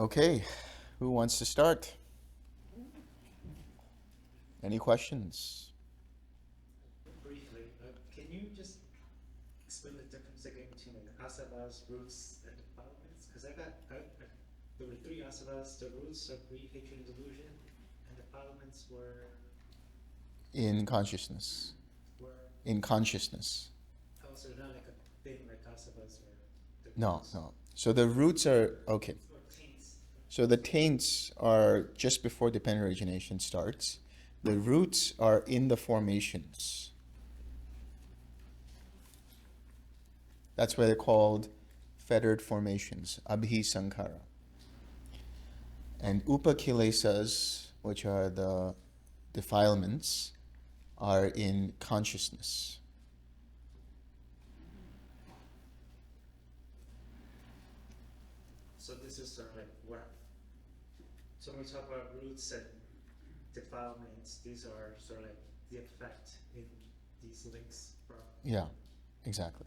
Okay, who wants to start? Any questions? Briefly, can you just explain the difference again between like asavas, roots, and defilements? Because there were three asavas: the roots of greed, hatred, and delusion, and defilements In consciousness. were In consciousness. also not like a thing like asavas or the No, roots no. So the roots are, okay. or taints. So the taints are just before dependent origination starts. The roots are in the formations. That's why they're called fettered formations, abhi sankhara. And upakilesas, which are the defilements, are in consciousness. So this is sort of like what. So when we talk about roots and defilements, these are sort of like the effect in these links from Yeah, exactly.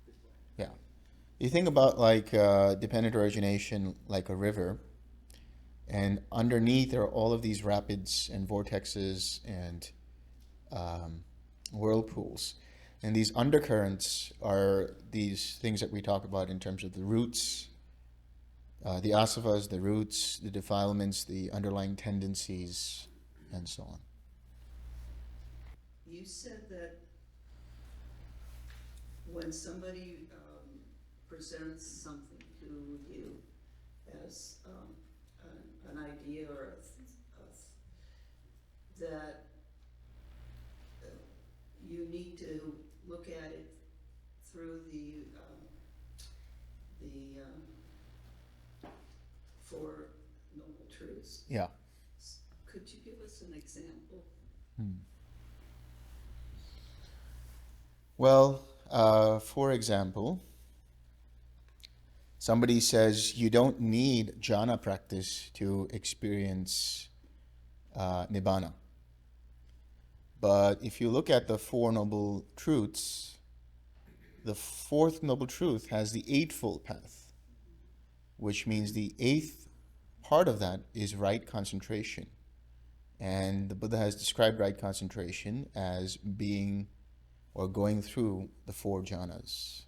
before. Yeah. You think about like dependent origination like a river, and underneath are all of these rapids and vortexes and um, whirlpools. And these undercurrents are these things that we talk about in terms of the roots, the asavas, the roots, the defilements, the underlying tendencies, and so on. You said that when somebody presents something to you as an idea or that you need to look at it through the Four Noble Truths. Yeah. Could you give us an example? Well, for example, somebody says you don't need jhana practice to experience nibbana. But if you look at the Four Noble Truths, the fourth Noble Truth has the Eightfold Path, which means the eighth part of that is right concentration. And the Buddha has described right concentration as being or going through the four jhanas.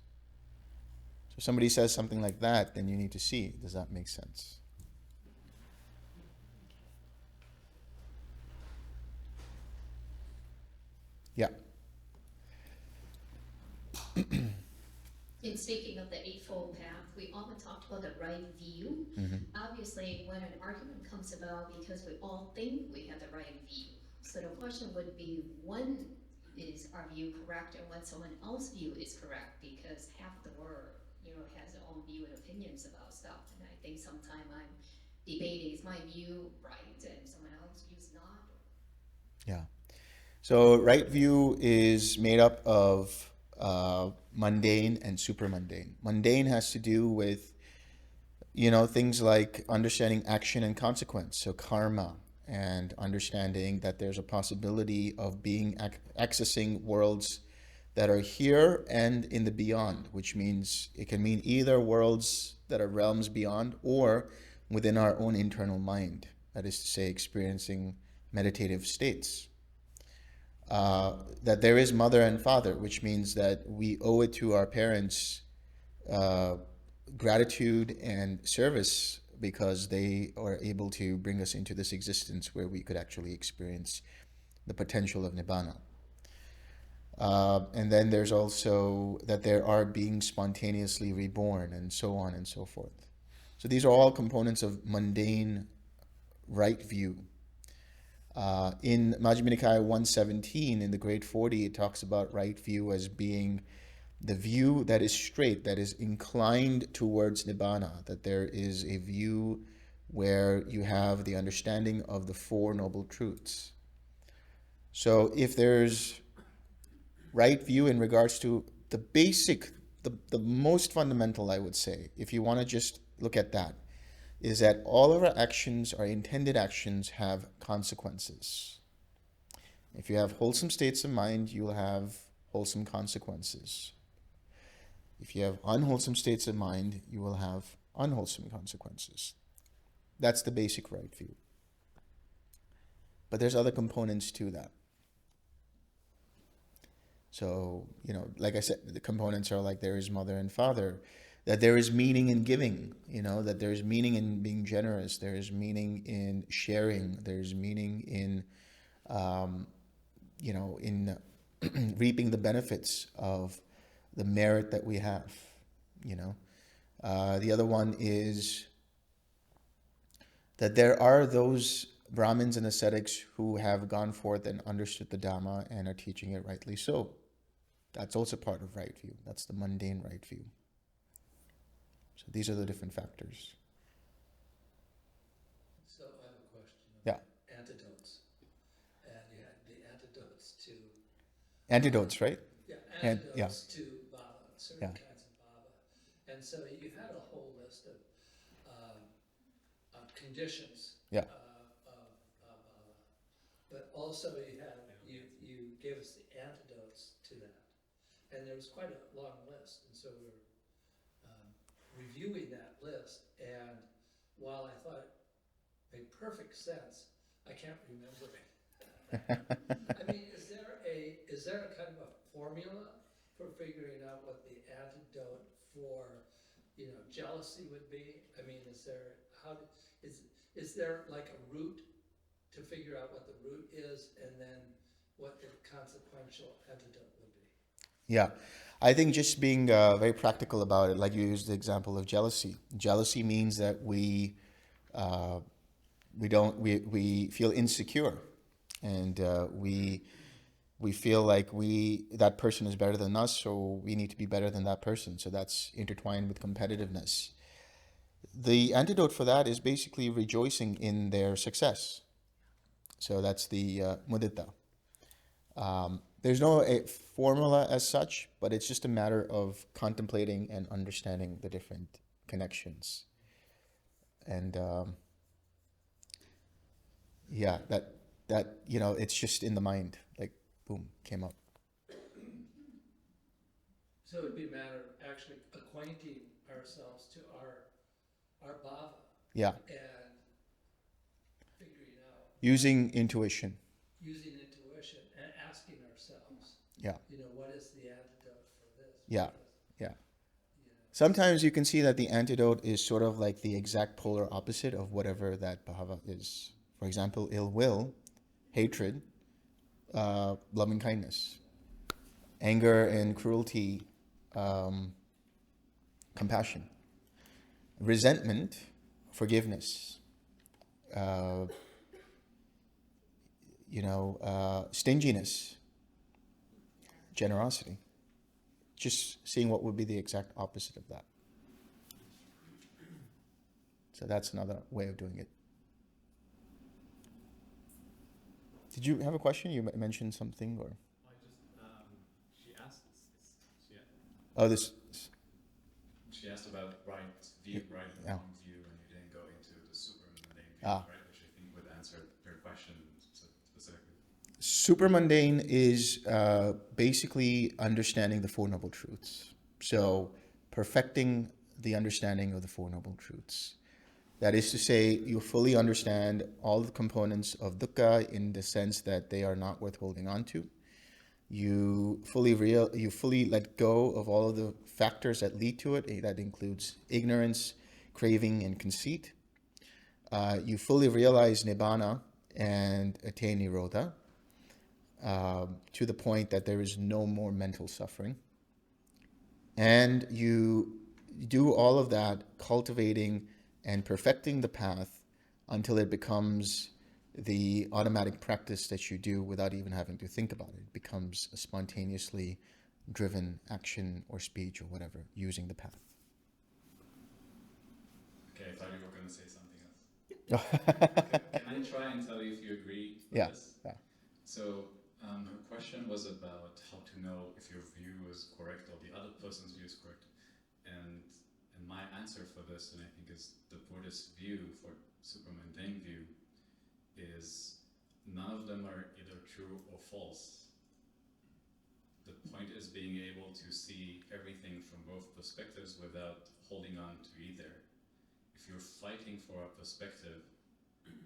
So if somebody says something like that, then you need to see, does that make sense? Yeah. In speaking of the Eightfold Path, we often talked about the right view. Obviously, when an argument comes about because we all think we have the right view. So the question would be, when is our view correct and when someone else's view is correct? Because half the world, has their own view and opinions about stuff. And I think sometimes I'm debating, is my view right and someone else's view is not? Yeah. So right view is made up of mundane and supramundane. Mundane has to do with, things like understanding action and consequence, so karma, and understanding that there's a possibility of being accessing worlds that are here and in the beyond, which means it can mean either worlds that are realms beyond or within our own internal mind. That is to say, experiencing meditative states. That there is mother and father, which means that we owe it to our parents gratitude and service because they are able to bring us into this existence where we could actually experience the potential of nibbana. And then there's also that there are beings spontaneously reborn and so on and so forth. So these are all components of mundane right view. In Majjhima Nikaya 117, in the Great 40, it talks about right view as being the view that is straight, that is inclined towards Nibbana, that there is a view where you have the understanding of the Four Noble Truths. So if there's right view in regards to the basic, the most fundamental, I would say, if you want to just look at that, is that all of our actions, our intended actions, have consequences. If you have wholesome states of mind, you will have wholesome consequences. If you have unwholesome states of mind, you will have unwholesome consequences. That's the basic right view. But there's other components to that. So, like I said, the components are like there is mother and father, that there is meaning in giving, that there is meaning in being generous, there is meaning in sharing, there is meaning in, in reaping the benefits of the merit that we have, The other one is that there are those Brahmins and ascetics who have gone forth and understood the Dhamma and are teaching it rightly so. That's also part of right view. That's the mundane right view. So these are the different factors. So I have a question Yeah. about antidotes. And you had the antidotes to... Antidotes, right? Yeah, And antidotes to Bhava, certain Yeah. kinds of Bhava. And so you had a whole list of conditions Yeah. of Bhava. But also you gave us the antidotes to that. And there was quite a long list. And so we were reviewing that list. And while I thought it made perfect sense, I can't remember it. I mean, is there a kind of a formula for figuring out what the antidote for, jealousy would be? I mean, is there like a root to figure out what the root is, and then what the consequential antidote would be? Yeah. I think just being very practical about it, like you used the example of jealousy. Jealousy means that we feel insecure, and we feel like that person is better than us, so we need to be better than that person. So that's intertwined with competitiveness. The antidote for that is basically rejoicing in their success. So that's the mudita. There's no formula as such, but it's just a matter of contemplating and understanding the different connections. And yeah, that it's just in the mind, like boom, came up. So it would be a matter of actually acquainting ourselves to our bhava. Yeah. And figuring out. Using intuition. Using intuition and asking ourselves. Yeah. What is the antidote for this? Yeah. Because, Yeah. Sometimes you can see that the antidote is sort of like the exact polar opposite of whatever that bhava is. For example, ill will, hatred, loving kindness, anger and cruelty, compassion, resentment, forgiveness, stinginess, generosity. Just seeing what would be the exact opposite of that. So that's another way of doing it. Did you have a question? You mentioned something, or? I just, she asked this, Oh, this. she asked about right view, right and Yeah. wrong view, and you didn't go into the super mundane view, Ah. right? Which I think would answer your question specifically. Super mundane is basically understanding the Four Noble Truths. So perfecting the understanding of the Four Noble Truths. That is to say, you fully understand all the components of dukkha in the sense that they are not worth holding on to. You fully let go of all of the factors that lead to it. That includes ignorance, craving, and conceit. You fully realize nibbana and attain nirodha to the point that there is no more mental suffering. And you do all of that cultivating and perfecting the path until it becomes the automatic practice that you do without even having to think about it. It becomes a spontaneously driven action or speech or whatever using the path. Okay, I thought you were going to say something else. Can I try and tell you if you agree with this? Yeah. So her question was about how to know if your view is correct or the other person's view is correct. And my answer for this, and I think is the Buddhist view for super mundane view, is none of them are either true or false. The point is being able to see everything from both perspectives without holding on to either. If you're fighting for a perspective,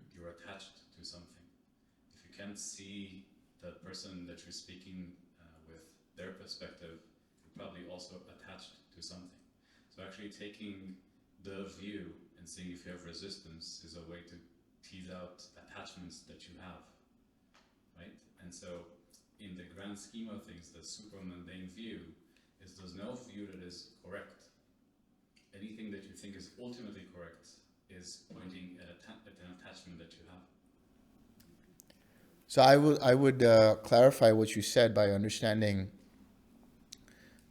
you're attached to something. If you can't see the person that you're speaking with their perspective, you're probably also attached to something. So actually taking the view and seeing if you have resistance is a way to tease out attachments that you have, right? And so in the grand scheme of things, the super mundane view is there's no view that is correct. Anything that you think is ultimately correct is pointing at an attachment that you have. So I would clarify what you said by understanding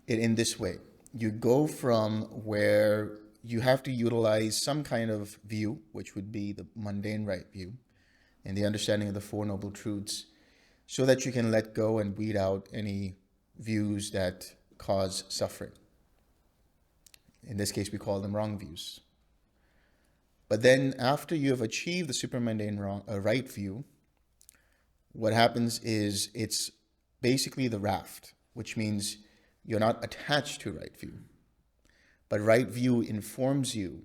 it in this way. You go from where you have to utilize some kind of view, which would be the mundane right view, and the understanding of the Four Noble Truths, so that you can let go and weed out any views that cause suffering. In this case, we call them wrong views. But then after you have achieved the supermundane right view, what happens is it's basically the raft, which means you're not attached to right view. But right view informs you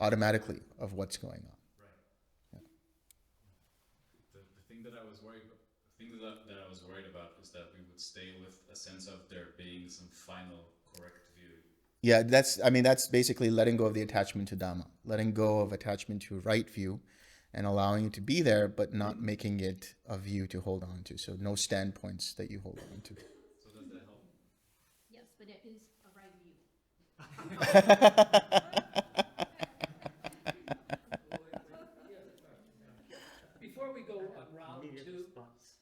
automatically of what's going on. Right. Yeah. The thing that I was worried about, that I was worried about is that we would stay with a sense of there being some final correct view. Yeah, that's basically letting go of the attachment to Dhamma, letting go of attachment to right view, and allowing it to be there, but not making it a view to hold on to. So no standpoints that you hold on to. So does that help? Yes, but it is a right view. Before we go on round Immediate two, response.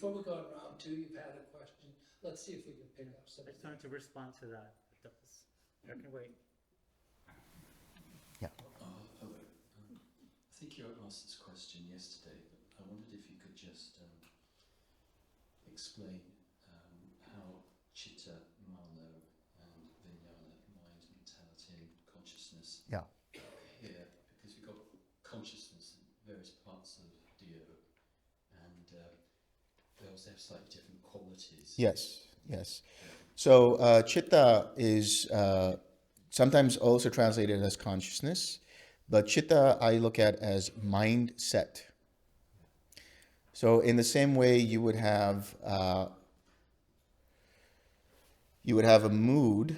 before we go on round two, you've had a question. Let's see if we can pick up some. I just wanted to respond to that. I can wait. Hello. I think you asked this question yesterday, but I wondered if you could just explain how chitta, mano, and vijnana, mind, mentality, and consciousness Yeah. here, because we've got consciousness in various parts of Dio, and they also have slightly different qualities. Yes. So chitta is sometimes also translated as consciousness, but chitta I look at as mindset. So in the same way you would have a mood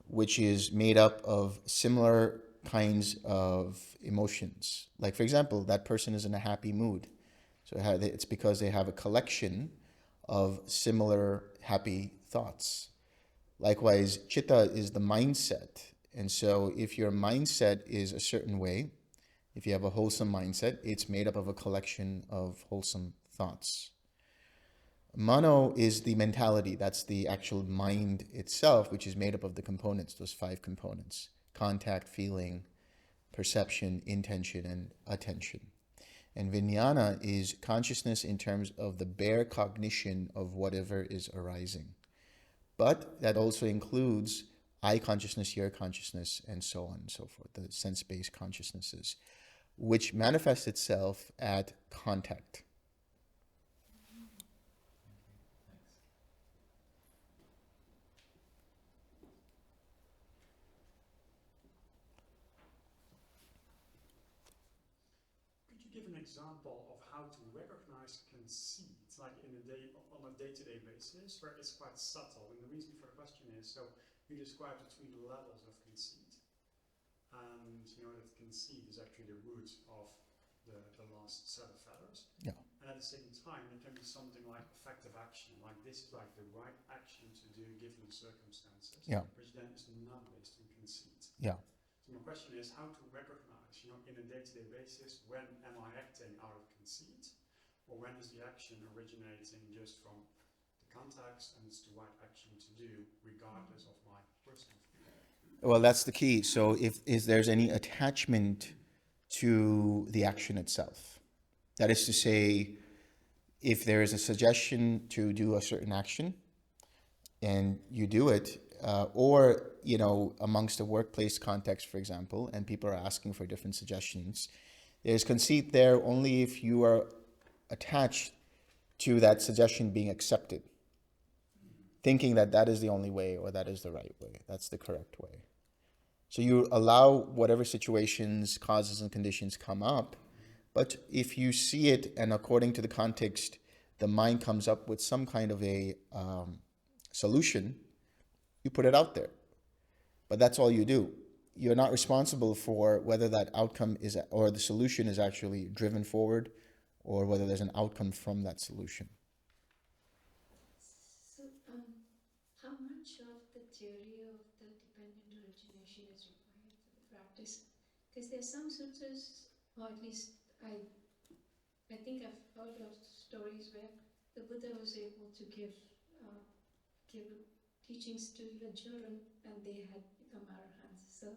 which is made up of similar kinds of emotions. Like for example, that person is in a happy mood. So it's because they have a collection of similar happy thoughts. Likewise, chitta is the mindset. And so if your mindset is a certain way, if you have a wholesome mindset, it's made up of a collection of wholesome thoughts. Mano is the mentality. That's the actual mind itself, which is made up of the components, those 5 components: contact, feeling, perception, intention, and attention. And vijnana is consciousness in terms of the bare cognition of whatever is arising. But that also includes I consciousness, your consciousness, and so on and so forth, the sense-based consciousnesses, which manifests itself at contact. Could you give an example of how to recognize conceit, like on a day-to-day basis, where it's quite subtle? And the reason for the question is, so you described the 3 levels of conceit, and you know that conceit is actually the root of the last set of feathers. Yeah. And at the same time, it can be something like effective action, like this is like the right action to do given the circumstances, Yeah. which then is not based on conceit. Yeah. So my question is how to recognize, you know, in a day-to-day basis, when am I acting out of conceit, or when is the action originating just from the context and it's the right action to do regardless of my personal feeling? Well, that's the key. So if there's any attachment to the action itself, that is to say, if there is a suggestion to do a certain action and you do it, or, you know, amongst a workplace context, for example, and people are asking for different suggestions, there's conceit there only if you are attached to that suggestion being accepted, thinking that that is the only way or that is the right way, that's the correct way. So you allow whatever situations, causes, and conditions come up. But if you see it and according to the context, the mind comes up with some kind of a solution, you put it out there. But that's all you do. You're not responsible for whether that outcome is or the solution is actually driven forward or whether there's an outcome from that solution. So, how much of the theory of the dependent origination is required for the practice? Because there are some sutras, or at least I think I've heard of stories where the Buddha was able to give teachings to even children, and they had become arahants. So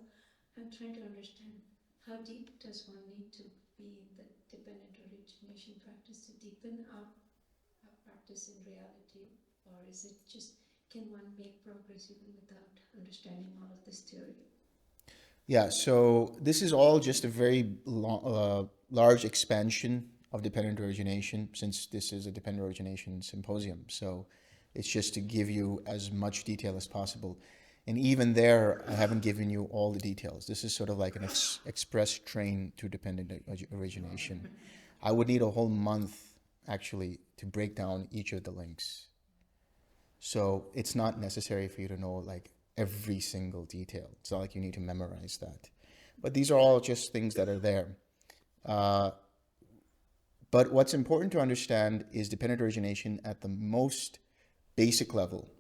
I'm trying to understand how deep does one need to be in the dependent origination practice to deepen our practice in reality, or is it just can one make progress even without understanding all of this theory? Yeah, so this is all just a very large expansion of dependent origination since this is a dependent origination symposium. So it's just to give you as much detail as possible. And even there, I haven't given you all the details. This is sort of like an express train to dependent origination. I would need a whole month actually to break down each of the links. So it's not necessary for you to know like every single detail. It's not like you need to memorize that. But these are all just things that are there. But what's important to understand is dependent origination at the most basic level.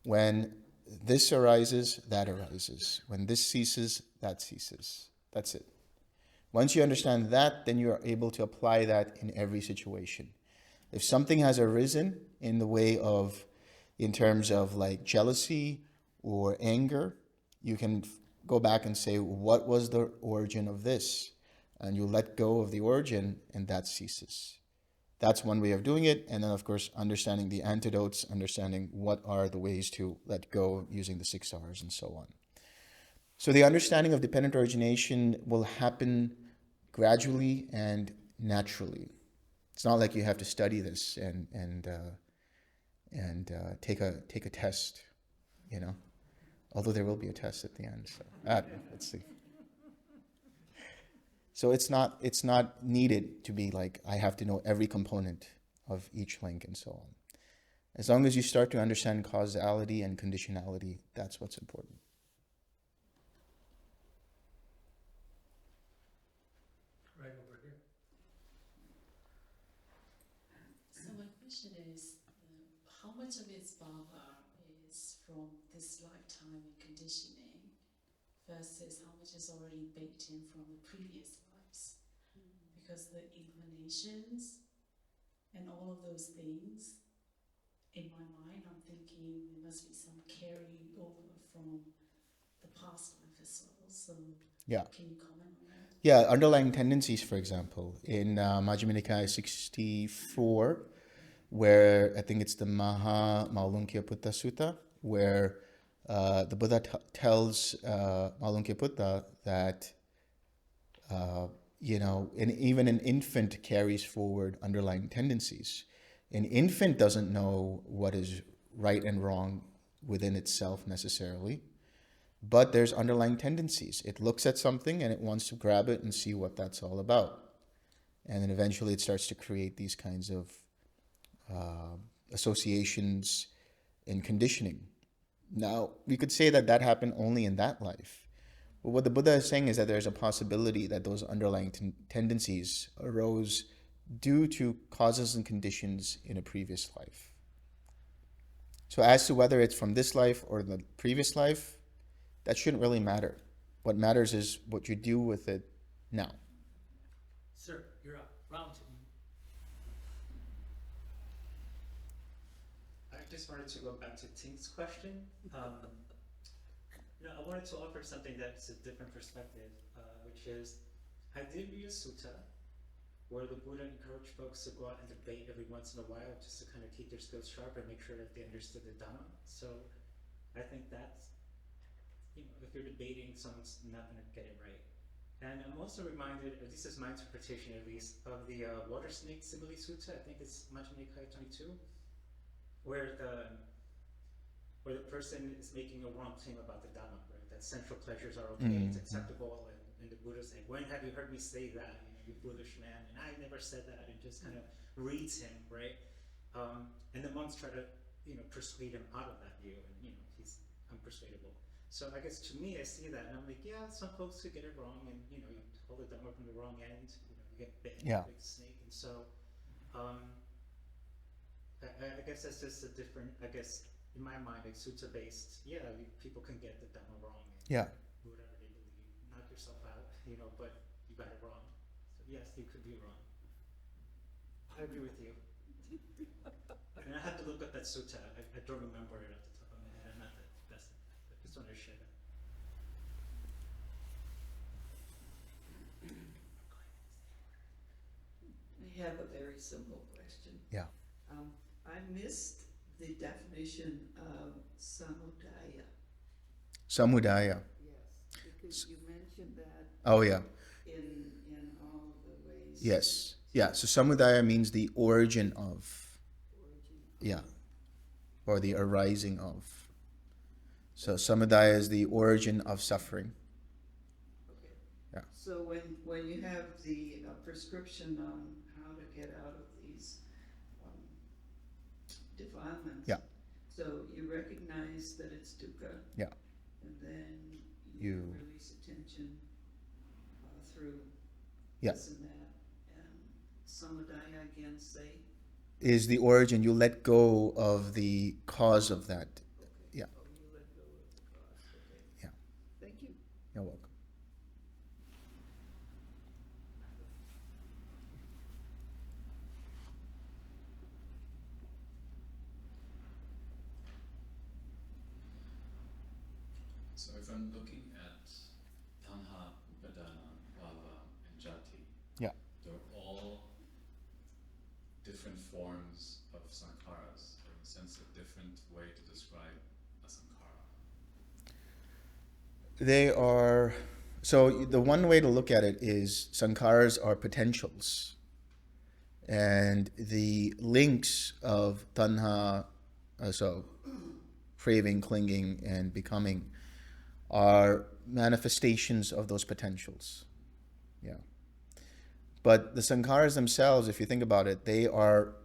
When this arises, that arises. When this ceases, that ceases. That's it. Once you understand that, then you are able to apply that in every situation. If something has arisen in the way of, in terms of like jealousy or anger, you can go back and say, what was the origin of this? And you let go of the origin and that ceases. That's one way of doing it. And then, of course, understanding the antidotes, understanding what are the ways to let go using the 6 R's and so on. So the understanding of dependent origination will happen gradually and naturally. It's not like you have to study this and take a test, you know. Although there will be a test at the end. So let's see. So it's not needed to be like I have to know every component of each link and so on. As long as you start to understand causality and conditionality, that's what's important. Right over here. So my question is, how much of its bhava is from this lifetime and conditioning versus how much is already baked in from the previous lives? Because the inclinations and all of those things, in my mind, I'm thinking there must be some carry over from the past life as well. So Yeah. can you comment on that? Yeah, underlying tendencies, for example, in Majjhima Nikaya 64, where I think it's the Mahamalunkyaputta Sutta, where the Buddha tells Malunkyaputta that, even an infant carries forward underlying tendencies. An infant doesn't know what is right and wrong within itself necessarily, but there's underlying tendencies. It looks at something and it wants to grab it and see what that's all about. And then eventually it starts to create these kinds of associations and conditioning. Now, we could say that that happened only in that life. But what the Buddha is saying is that there's a possibility that those underlying tendencies arose due to causes and conditions in a previous life. So as to whether it's from this life or the previous life, that shouldn't really matter. What matters is what you do with it now. Sir, you're up. Round two. I just wanted to go back to Tink's question. I wanted to offer something that's a different perspective, which is Hadivya Sutta, where the Buddha encouraged folks to go out and debate every once in a while just to kind of keep their skills sharp and make sure that they understood the Dhamma. So I think that's, if you're debating, someone's not going to get it right. And I'm also reminded, this is my interpretation at least, of the water snake simile sutta. I think it's Majjhima Nikaya 22, where the person is making a wrong claim about the Dhamma, right? that sensual pleasures are okay, it's acceptable, and the Buddha saying, when have you heard me say that, you foolish man, and I never said that, and just kind of reads him, right? And the monks try to, persuade him out of that view, and, he's unpersuadable. So I guess to me, I see that, and I'm like, yeah, some folks could get it wrong, and, you hold the Dhamma from the wrong end, you get bit by a big snake, and so, I guess that's just a different, I guess, in my mind, like sutta-based, people can get the Dhamma wrong, and whatever they believe, knock yourself out, but you got it wrong. So yes, you could be wrong. I agree with you. And I have to look at that sutta. I don't remember it off the top of my head. I'm not the best at that. I just want to share that. I have a very simple question. Yeah. I missed the definition of samudaya. Samudaya. Yes, because you mentioned that Oh, yeah. in all of the ways. Yes. Yeah. So samudaya means the origin of. Yeah. Or the arising of. So samudaya is the origin of suffering. Okay. Yeah. So when you have the prescription on how to get out of these defilements. Yeah. So you recognize that it's dukkha. Yeah. And then You release attention through Yeah. this and that. And samudaya again say. is the origin. You let go of the cause of that. Okay. Yeah. Oh, you let go of the cause. Okay. Yeah. Thank you. You're welcome. So if I'm looking at Tanha, Upadana, Bhava, and Jati, Yeah. they're all different forms of sankharas, or in a sense a different way to describe a sankhara. They are, so the one way to look at it is sankharas are potentials. And the links of tanha, so craving, clinging, and becoming, are manifestations of those potentials. Yeah. But the sankharas themselves, if you think about it, they're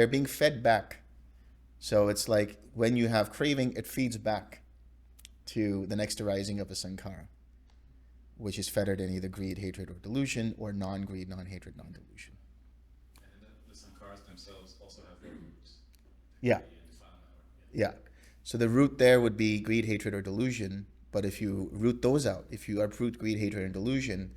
being fed back. So it's like when you have craving, it feeds back to the next arising of a sankhara, which is fettered in either greed, hatred, or delusion, or non-greed, non-hatred, non-delusion. And the sankharas themselves also have their roots. Yeah. Yeah. So the root there would be greed, hatred, or delusion. But if you root those out, if you uproot greed, hatred, and delusion,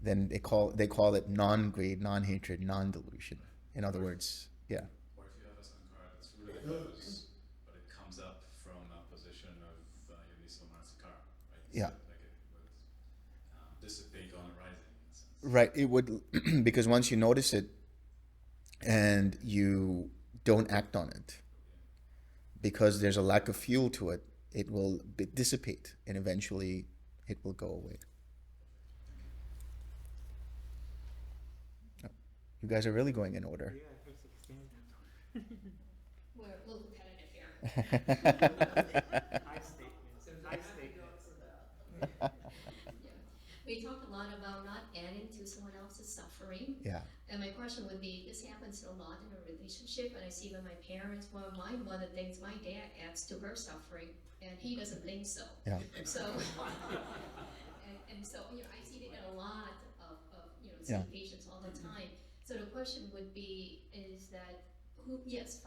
then they call it non-greed, non-hatred, non-delusion. In other words, yeah. Or if you have a sankhara that's rooted in those, but it comes up from a position of yoniso manasikara, right? Yeah. So like it would dissipate on arising in a sense. Right. It would, because once you notice it and you don't act on it, because there's a lack of fuel to it, it will dissipate and eventually it will go away. You guys are really going in order. We're a little repetitive here. Nice statement. Nice statement. Yeah. We talked a lot about not adding to someone else's suffering. Yeah. And my question would be, this happens a lot in a relationship, and I see with my parents, well, my mother thinks my dad adds to her suffering, and he doesn't think so. Yeah. So, and so, I see that in a lot of seeing patients all the time. So the question would be, is that, who is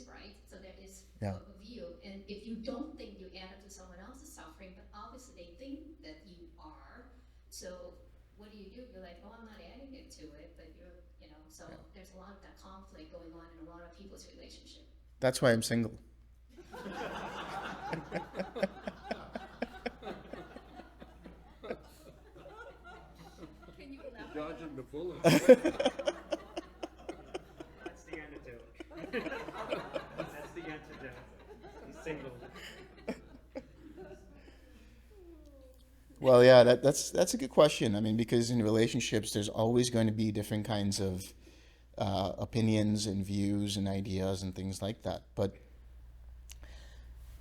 right, so that is a view, and if you don't think you added to someone else's suffering, but obviously they think that you are, so what do? You're like, oh, I'm not adding it to it, but so there's a lot of that conflict going on in a lot of people's relationship. That's why I'm single. Can you elaborate? Dodging the bullet. That's the antidote. That's the antidote. He's single. Well, yeah, that's a good question. I mean, because in relationships, there's always going to be different kinds of opinions and views and ideas and things like that. But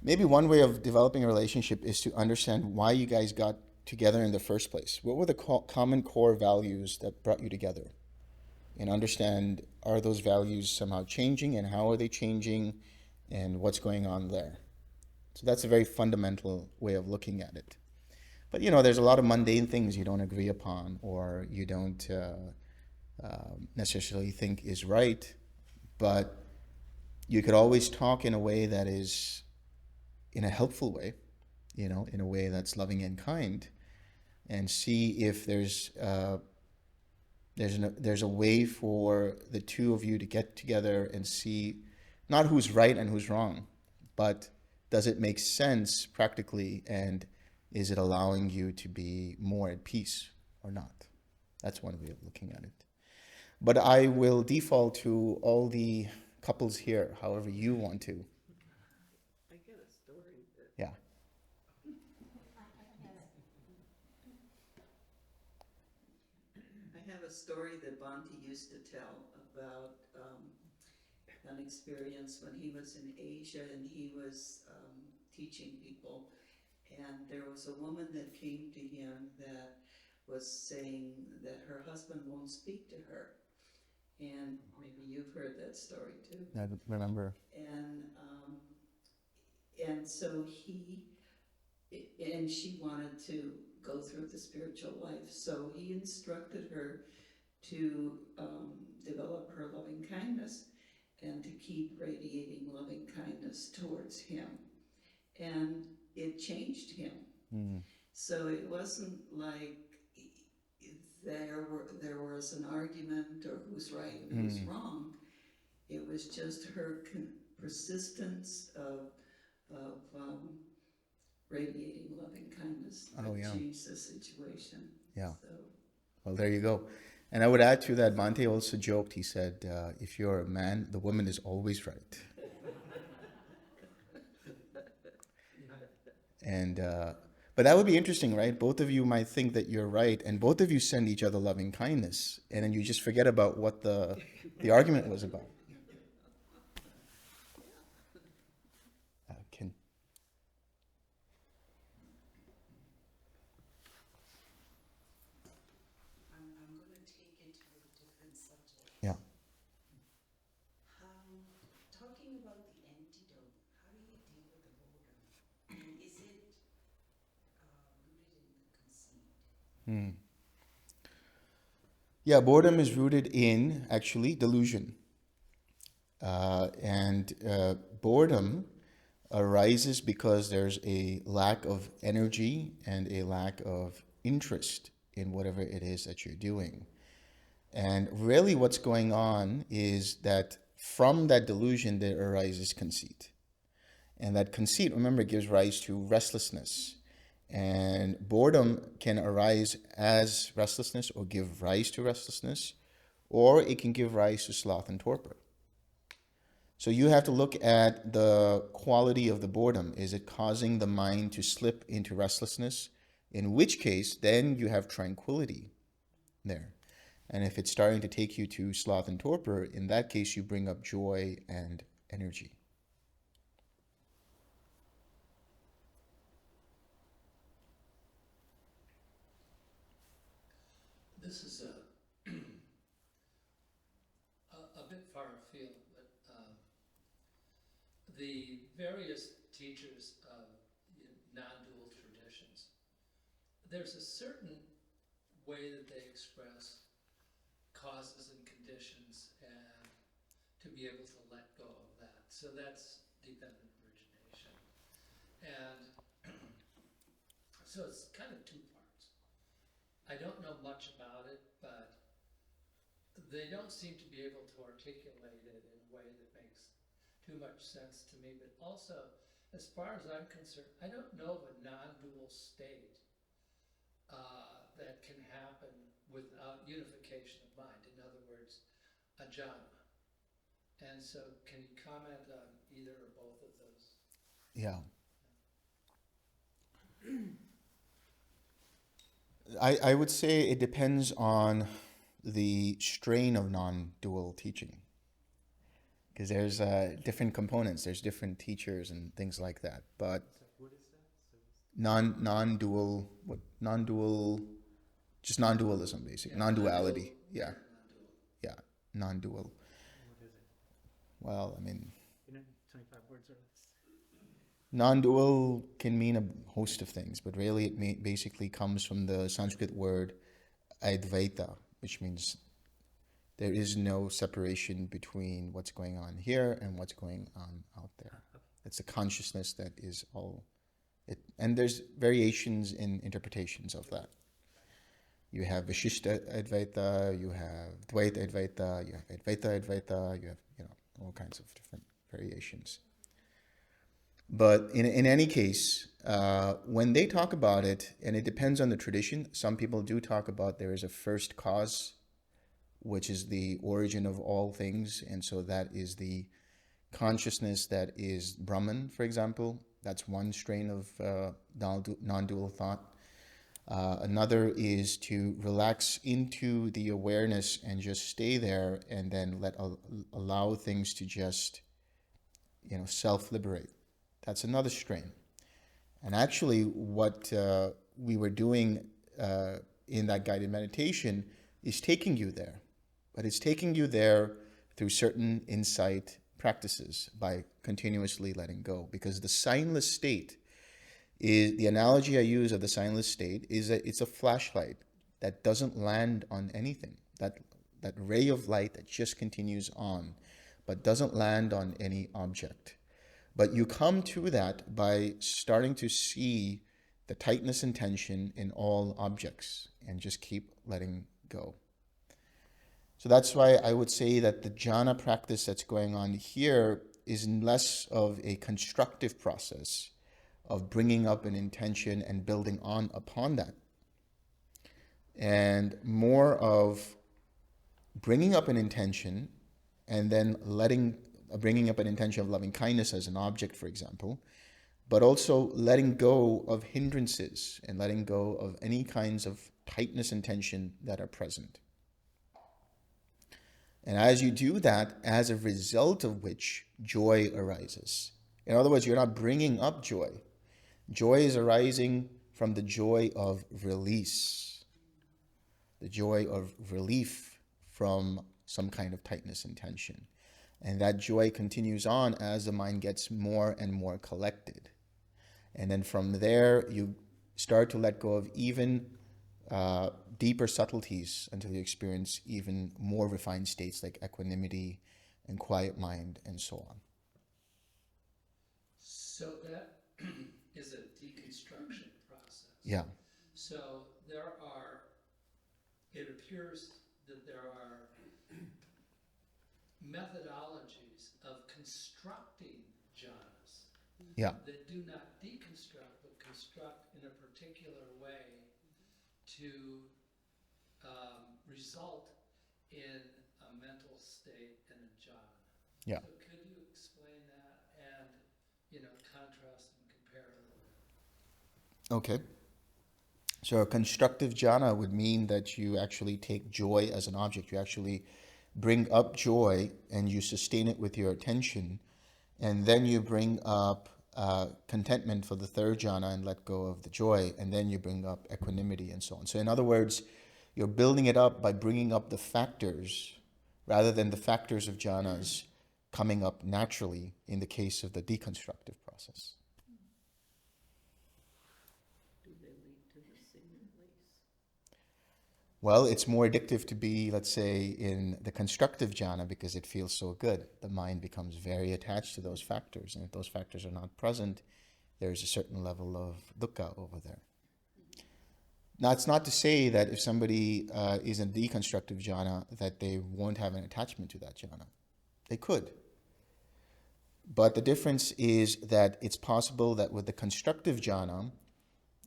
maybe one way of developing a relationship is to understand why you guys got together in the first place. What were the common core values that brought you together? And understand, are those values somehow changing, and how are they changing, and what's going on there? So that's a very fundamental way of looking at it. But there's a lot of mundane things you don't agree upon, or you don't necessarily think is right, but you could always talk in a way that is in a helpful way, in a way that's loving and kind, and see if there's a way for the two of you to get together and see not who's right and who's wrong, but does it make sense practically, and is it allowing you to be more at peace or not? That's one way of looking at it. But I will default to all the couples here, however you want to. I get a story that Yeah. I have a story that Bhante used to tell about an experience when he was in Asia and he was teaching people. And there was a woman that came to him that was saying that her husband won't speak to her. And maybe you've heard that story too. I remember. And so she wanted to go through the spiritual life. So he instructed her to develop her loving kindness and to keep radiating loving kindness towards him. And it changed him. Mm. So it wasn't like there was an argument or who's right and who's wrong. It was just her persistence of radiating loving kindness that changed the situation. Yeah. So. Well, there you go. And I would add to that, Bhante also joked, he said, if you're a man, the woman is always right. And but that would be interesting, right? Both of you might think that you're right, and both of you send each other loving kindness, and then you just forget about what the argument was about. Ken. I'm going to take it to a different subject. Yeah. Talking about the antidote, how do you deal with the boredom? And is it rooted in the conceit? Yeah, boredom is rooted in, actually, delusion. And boredom arises because there's a lack of energy and a lack of interest in whatever it is that you're doing. And really what's going on is that from that delusion there arises conceit. And that conceit, remember, gives rise to restlessness. And boredom can arise as restlessness or give rise to restlessness, or it can give rise to sloth and torpor. So you have to look at the quality of the boredom. Is it causing the mind to slip into restlessness? In which case, then you have tranquility there. And if it's starting to take you to sloth and torpor, in that case, you bring up joy and energy. This is a bit far afield, but the various teachers of non-dual traditions, there's a certain way that they express causes and conditions and to be able to let go of that. So that's dependent origination. And so it's kind of two parts. I don't know much about it, but they don't seem to be able to articulate it in a way that makes too much sense to me. But also, as far as I'm concerned, I don't know of a non-dual state that can happen without unification of mind. In other words, a jhana. And so can you comment on either or both of those? Yeah. I would say it depends on the strain of non-dual teaching. because there's different components, there's different teachers and things like that. But So what is that? So non-dual, what non-dual, just non-dualism, basically, non-duality. Yeah, yeah, non-dual. what is it? Well, I mean, 25 words or less. non-dual can mean a host of things, but really it basically comes from the Sanskrit word Advaita, which means there is no separation between what's going on here and what's going on out there. It's a consciousness that is all it, and there's variations in interpretations of that. You have Vishishta Advaita, you have Dvaita Advaita, you have Advaita Advaita, you have, all kinds of different variations. But in any case, when they talk about it, and it depends on the tradition, some people do talk about there is a first cause, which is the origin of all things, and so that is the consciousness that is Brahman, for example. That's one strain of non-dual thought. Another is to relax into the awareness and just stay there, and then allow things to just, self-liberate. That's another strain. And actually, what we were doing in that guided meditation is taking you there. But it's taking you there through certain insight practices by continuously letting go. Because the signless state is, the analogy I use of the signless state is that it's a flashlight that doesn't land on anything. That ray of light that just continues on, but doesn't land on any object. But you come to that by starting to see the tightness and tension in all objects and just keep letting go. So that's why I would say that the jhana practice that's going on here is less of a constructive process of bringing up an intention and building on upon that, and more of bringing up an intention and then bringing up an intention of loving kindness as an object, for example, but also letting go of hindrances and letting go of any kinds of tightness and tension that are present. And as you do that, as a result of which joy arises. In other words, you're not bringing up joy. Joy is arising from the joy of release, the joy of relief from some kind of tightness and tension. And that joy continues on as the mind gets more and more collected. And then from there, you start to let go of even deeper subtleties until you experience even more refined states like equanimity and quiet mind and so on. So that is a deconstruction process. Yeah. So it appears that there are methodologies of constructing jhanas that do not deconstruct, but construct in a particular way to result in a mental state and a jhana. Yeah. So could you explain that and, contrast and compare a little bit? Okay. So a constructive jhana would mean that you actually take joy as an object. You actually bring up joy and you sustain it with your attention, and then you bring up contentment for the third jhana and let go of the joy, and then you bring up equanimity and so on. So in other words, you're building it up by bringing up the factors rather than the factors of jhanas coming up naturally in the case of the deconstructive process. Do they lead to the same place? Well, it's more addictive to be, let's say, in the constructive jhana because it feels so good. The mind becomes very attached to those factors, and if those factors are not present, there's a certain level of dukkha over there. Now, it's not to say that if somebody is in deconstructive jhana that they won't have an attachment to that jhana. They could. But the difference is that it's possible that with the constructive jhana,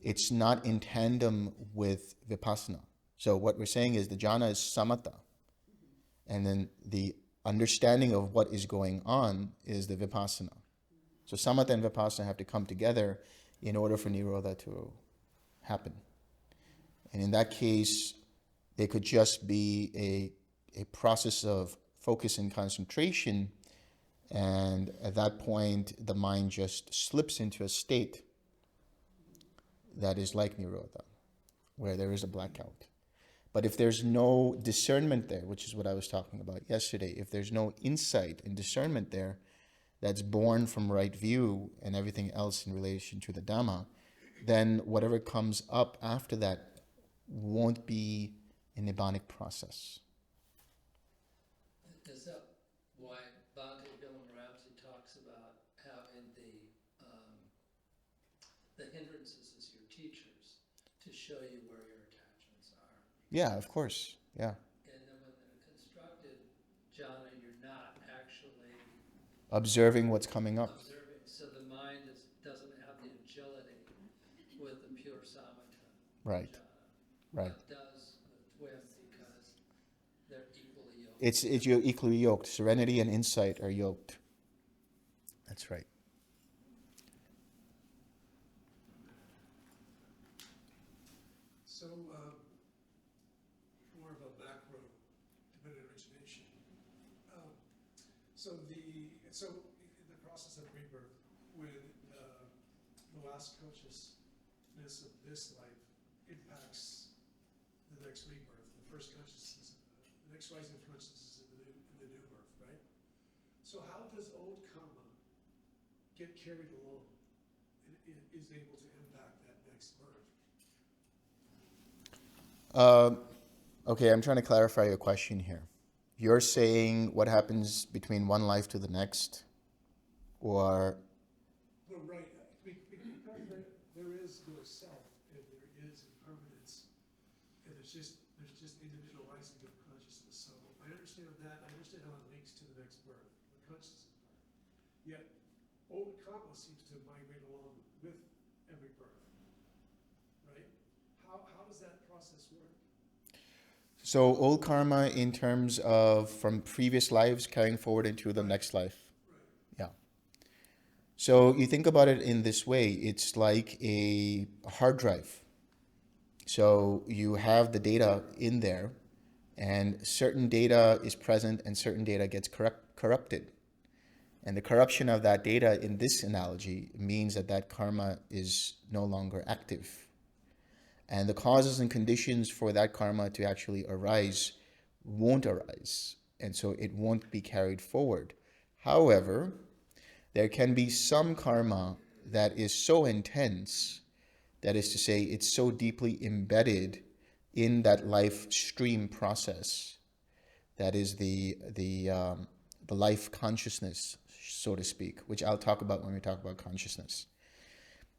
it's not in tandem with vipassana. So what we're saying is the jhana is samatha. And then the understanding of what is going on is the vipassana. So samatha and vipassana have to come together in order for nirodha to happen. And in that case, they could just be a process of focus and concentration And at that point, the mind just slips into a state that is like Nirodha, where there is a blackout. But if there's no discernment there, which is what I was talking about yesterday, if there's no insight and discernment there that's born from right view and everything else in relation to the Dhamma, then whatever comes up after that won't be a Nibbanic process. Is that why Bhante Bilam Ramsey talks about having the hindrances as your teachers to show you where your attachments are? Yeah, of course. Yeah. And then when in a constructed jhana, you're not actually Observing what's coming up. observing, so the mind doesn't have the agility with the pure samatha Right. jhana. Right. But does with because they're equally yoked. It's you're equally yoked. Serenity and insight are yoked. That's right. So, more of a back row dependent origination. So in the process of rebirth, when the last consciousness of this life impacts the next rebirth, the first consciousness, the next rising of consciousness in the new birth, right? So how does old karma get carried along and is able to impact that next birth? Okay, I'm trying to clarify your question here. You're saying what happens between one life to the next, or... Well, right, because there is no self, and there is impermanence, and there's just individualizing of consciousness. So I understand that. I understand how it links to the next birth, the consciousness part. Yet, old karma seems to migrate along with every birth, right? How does that process work? So old karma in terms of from previous lives carrying forward into the next life. Right. Yeah. So you think about it in this way. It's like a hard drive. So you have the data in there, and certain data is present and certain data gets corrupted. And the corruption of that data in this analogy means that that karma is no longer active. And the causes and conditions for that karma to actually arise won't arise. And so it won't be carried forward. However, there can be some karma that is so intense, that is to say, it's so deeply embedded in that life stream process, that is the life consciousness, so to speak, which I'll talk about when we talk about consciousness.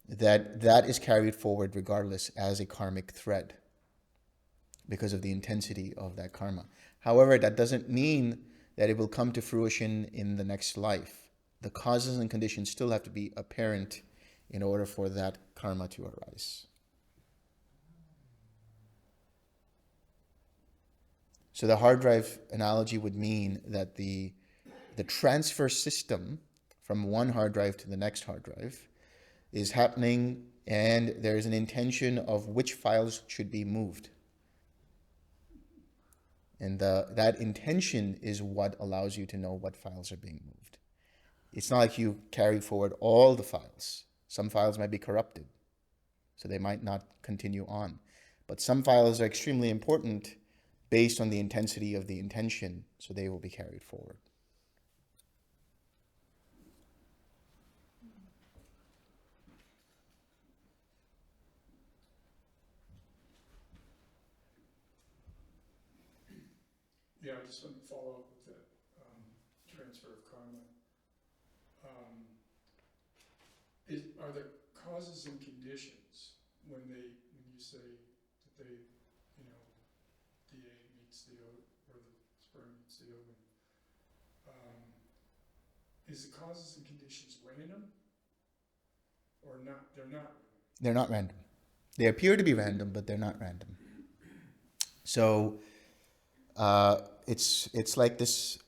That is carried forward regardless as a karmic thread because of the intensity of that karma. However, that doesn't mean that it will come to fruition in the next life. The causes and conditions still have to be apparent in order for that karma to arise. So the hard drive analogy would mean that the transfer system from one hard drive to the next hard drive is happening, and there is an intention of which files should be moved. And that intention is what allows you to know what files are being moved. It's not like you carry forward all the files. Some files might be corrupted, so they might not continue on. But some files are extremely important based on the intensity of the intention, so they will be carried forward. Yeah, I just want to follow up with that transfer of karma. Are there causes and conditions when you say that the egg meets the ovum, or the sperm meets the ovum? Is the causes and conditions random or not? They're not. They're not random. They appear to be random, but they're not random. So it's like this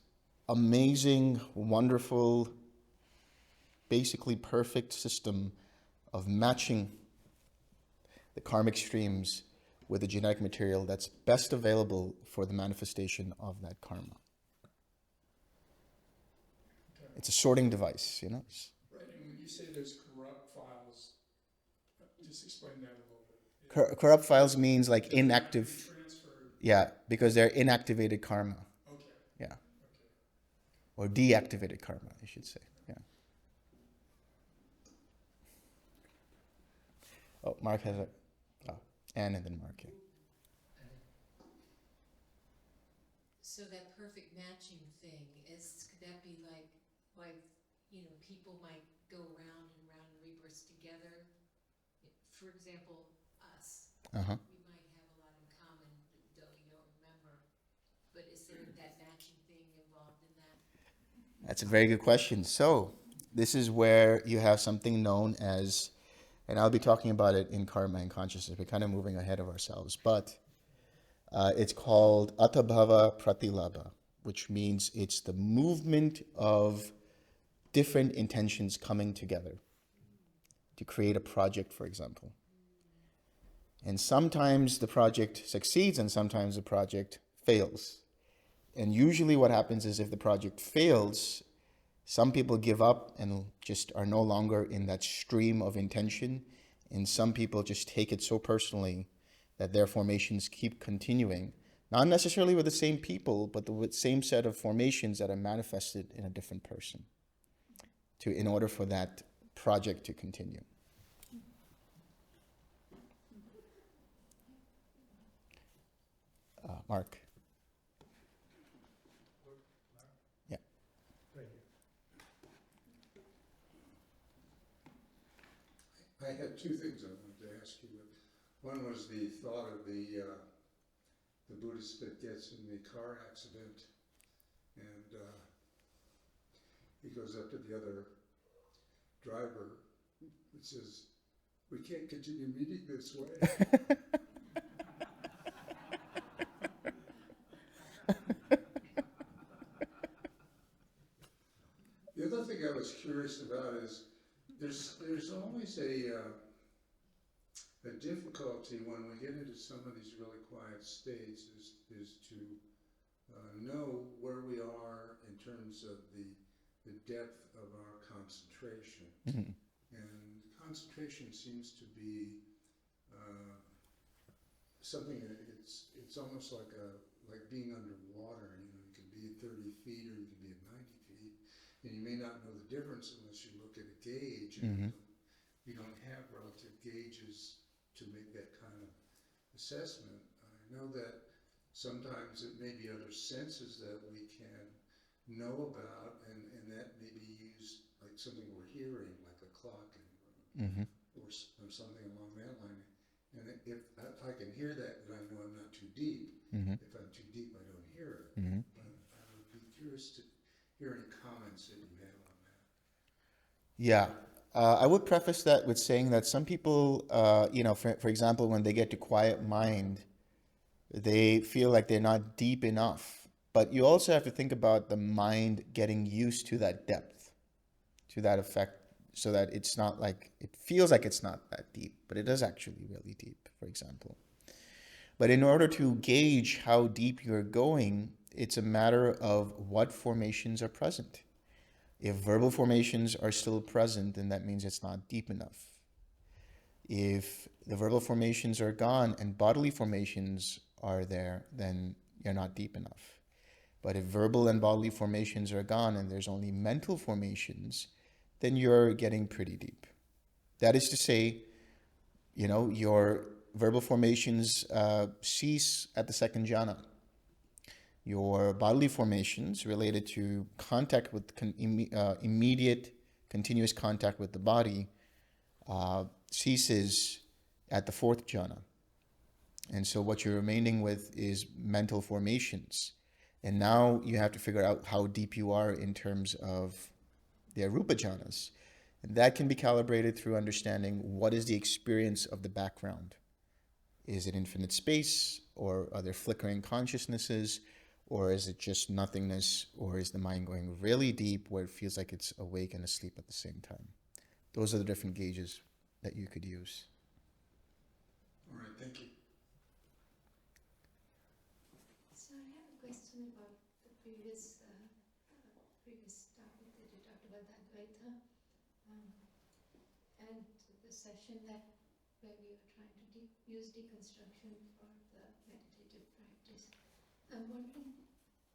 amazing, wonderful, basically perfect system of matching the karmic streams with the genetic material that's best available for the manifestation of that karma. Okay. It's a sorting device, you know. Right, and when you say there's corrupt files, just explain that a little bit. Corrupt files means like They're not inactive. being transferred. Yeah, because they're inactivated karma. Okay. Yeah. Okay. Or deactivated karma, I should say. Yeah. Oh, Mark has a. Oh, Anne and then Mark. Yeah. So that perfect matching thing could that be like people might go round and round in rebirths together? For example, us. Uh-huh. We might have a lot in common, though you don't remember. But is there that matching thing involved in that? That's a very good question. So, this is where you have something known as, and I'll be talking about it in karma and consciousness. We're kind of moving ahead of ourselves, but it's called Atabhava Pratilabha, which means it's the movement of different intentions coming together to create a project, for example. And sometimes the project succeeds and sometimes the project fails. And usually what happens is if the project fails, some people give up and just are no longer in that stream of intention. And some people just take it so personally that their formations keep continuing. Not necessarily with the same people, but the same set of formations that are manifested in a different person in order for that project to continue. Mark. Yeah. Right here. I had two things I wanted to ask you. One was the thought of the Buddhist that gets in the car accident, and he goes up to the other driver and says, "We can't continue meeting this way." The other thing I was curious about is there's always a difficulty when we get into some of these really quiet states is to know where we are in terms of the depth of our concentration. Mm-hmm. And concentration seems to be something that it's almost like being underwater. You can be at 30 feet or you can be at 90 feet, and you may not know the difference unless you look at a gauge. Mm-hmm. You don't have relative gauges to make that kind of assessment. I know that sometimes it may be other senses that we can know about, and that may be used like something we're hearing, like a clock, Mm-hmm. or something along that line. And if I can hear that, then I know I'm not too deep. Mm-hmm. If I'm too deep, I don't hear it. Mm-hmm. But I would be curious to hear any comments that you have on that. Yeah. I would preface that with saying that some people, for example, when they get to quiet mind, they feel like they're not deep enough. But you also have to think about the mind getting used to that depth, to that effect, so that it's not like, it feels like it's not that deep, but it is actually really deep, for example. But in order to gauge how deep you're going, it's a matter of what formations are present. If verbal formations are still present, then that means it's not deep enough. If the verbal formations are gone and bodily formations are there, then you're not deep enough. But if verbal and bodily formations are gone and there's only mental formations, then you're getting pretty deep. That is to say, your verbal formations cease at the second jhana. Your bodily formations related to contact with immediate, continuous contact with the body ceases at the fourth jhana. And so what you're remaining with is mental formations. And now you have to figure out how deep you are in terms of the arupa jhanas. And that can be calibrated through understanding what is the experience of the background. Is it infinite space, or are there flickering consciousnesses, or is it just nothingness, or is the mind going really deep where it feels like it's awake and asleep at the same time? Those are the different gauges that you could use. All right, thank you. So I have a question about the previous topic that you Advaita. And the session that where we were trying to use deconstruction for the meditative practice. I'm wondering,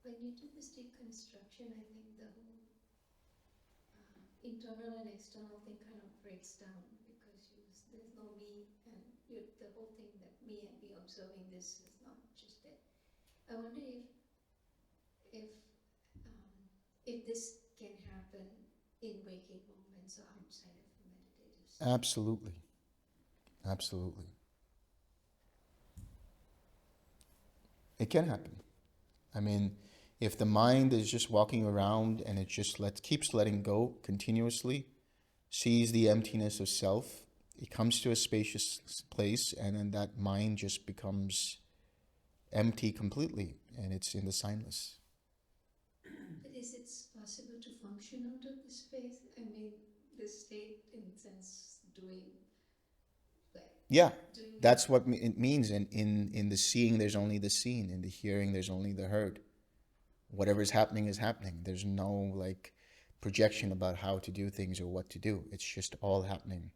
when you do this deconstruction, I think the whole internal and external thing kind of breaks down because there's no me, and the whole thing that me and me observing this is not just it. I wonder if this can happen in waking moments or outside of the meditative state. Absolutely. Absolutely. It can happen. I mean, if the mind is just walking around and it just keeps letting go continuously, sees the emptiness of self, it comes to a spacious place, and then that mind just becomes empty completely, and it's in the signless. But is it possible to function out of this space? I mean, this state, in a sense, doing. Yeah, that's what it means. In the seeing, there's only the seen. In the hearing, there's only the heard. Whatever is happening is happening. There's no projection about how to do things or what to do. It's just all happening.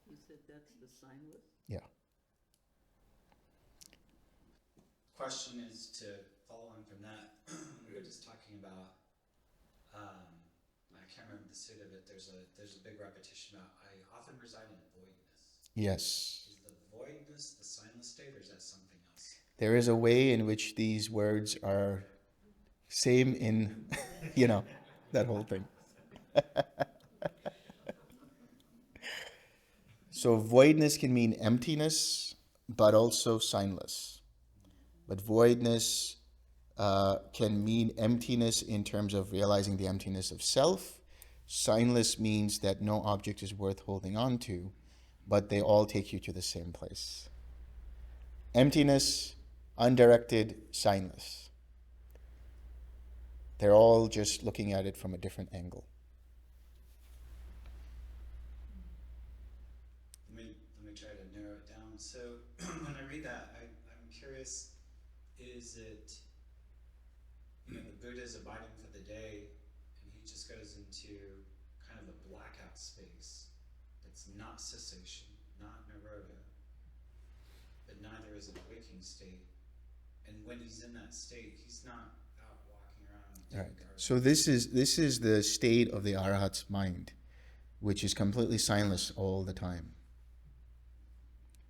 You said that's the signless? Yeah. Question is to follow on from that. We were just talking about. I can't remember the state of it. There's a big repetition about I often reside in voidness. Yes. Is the voidness the signless state, or is that something else? There is a way in which these words are same in, that whole thing. So voidness can mean emptiness, but also signless. But voidness can mean emptiness in terms of realizing the emptiness of self. Signless means that no object is worth holding on to, but they all take you to the same place. Emptiness, undirected, signless. They're all just looking at it from a different angle. Let me try to narrow it down. So when I read that, I'm curious, is it, the Buddha is abiding for the day, and he just goes into kind of a blackout space that's not cessation, not nirodha, but neither is an awakening state. And when he's in that state, he's not out walking around. Right. So this is the state of the Arhat's mind, which is completely signless all the time.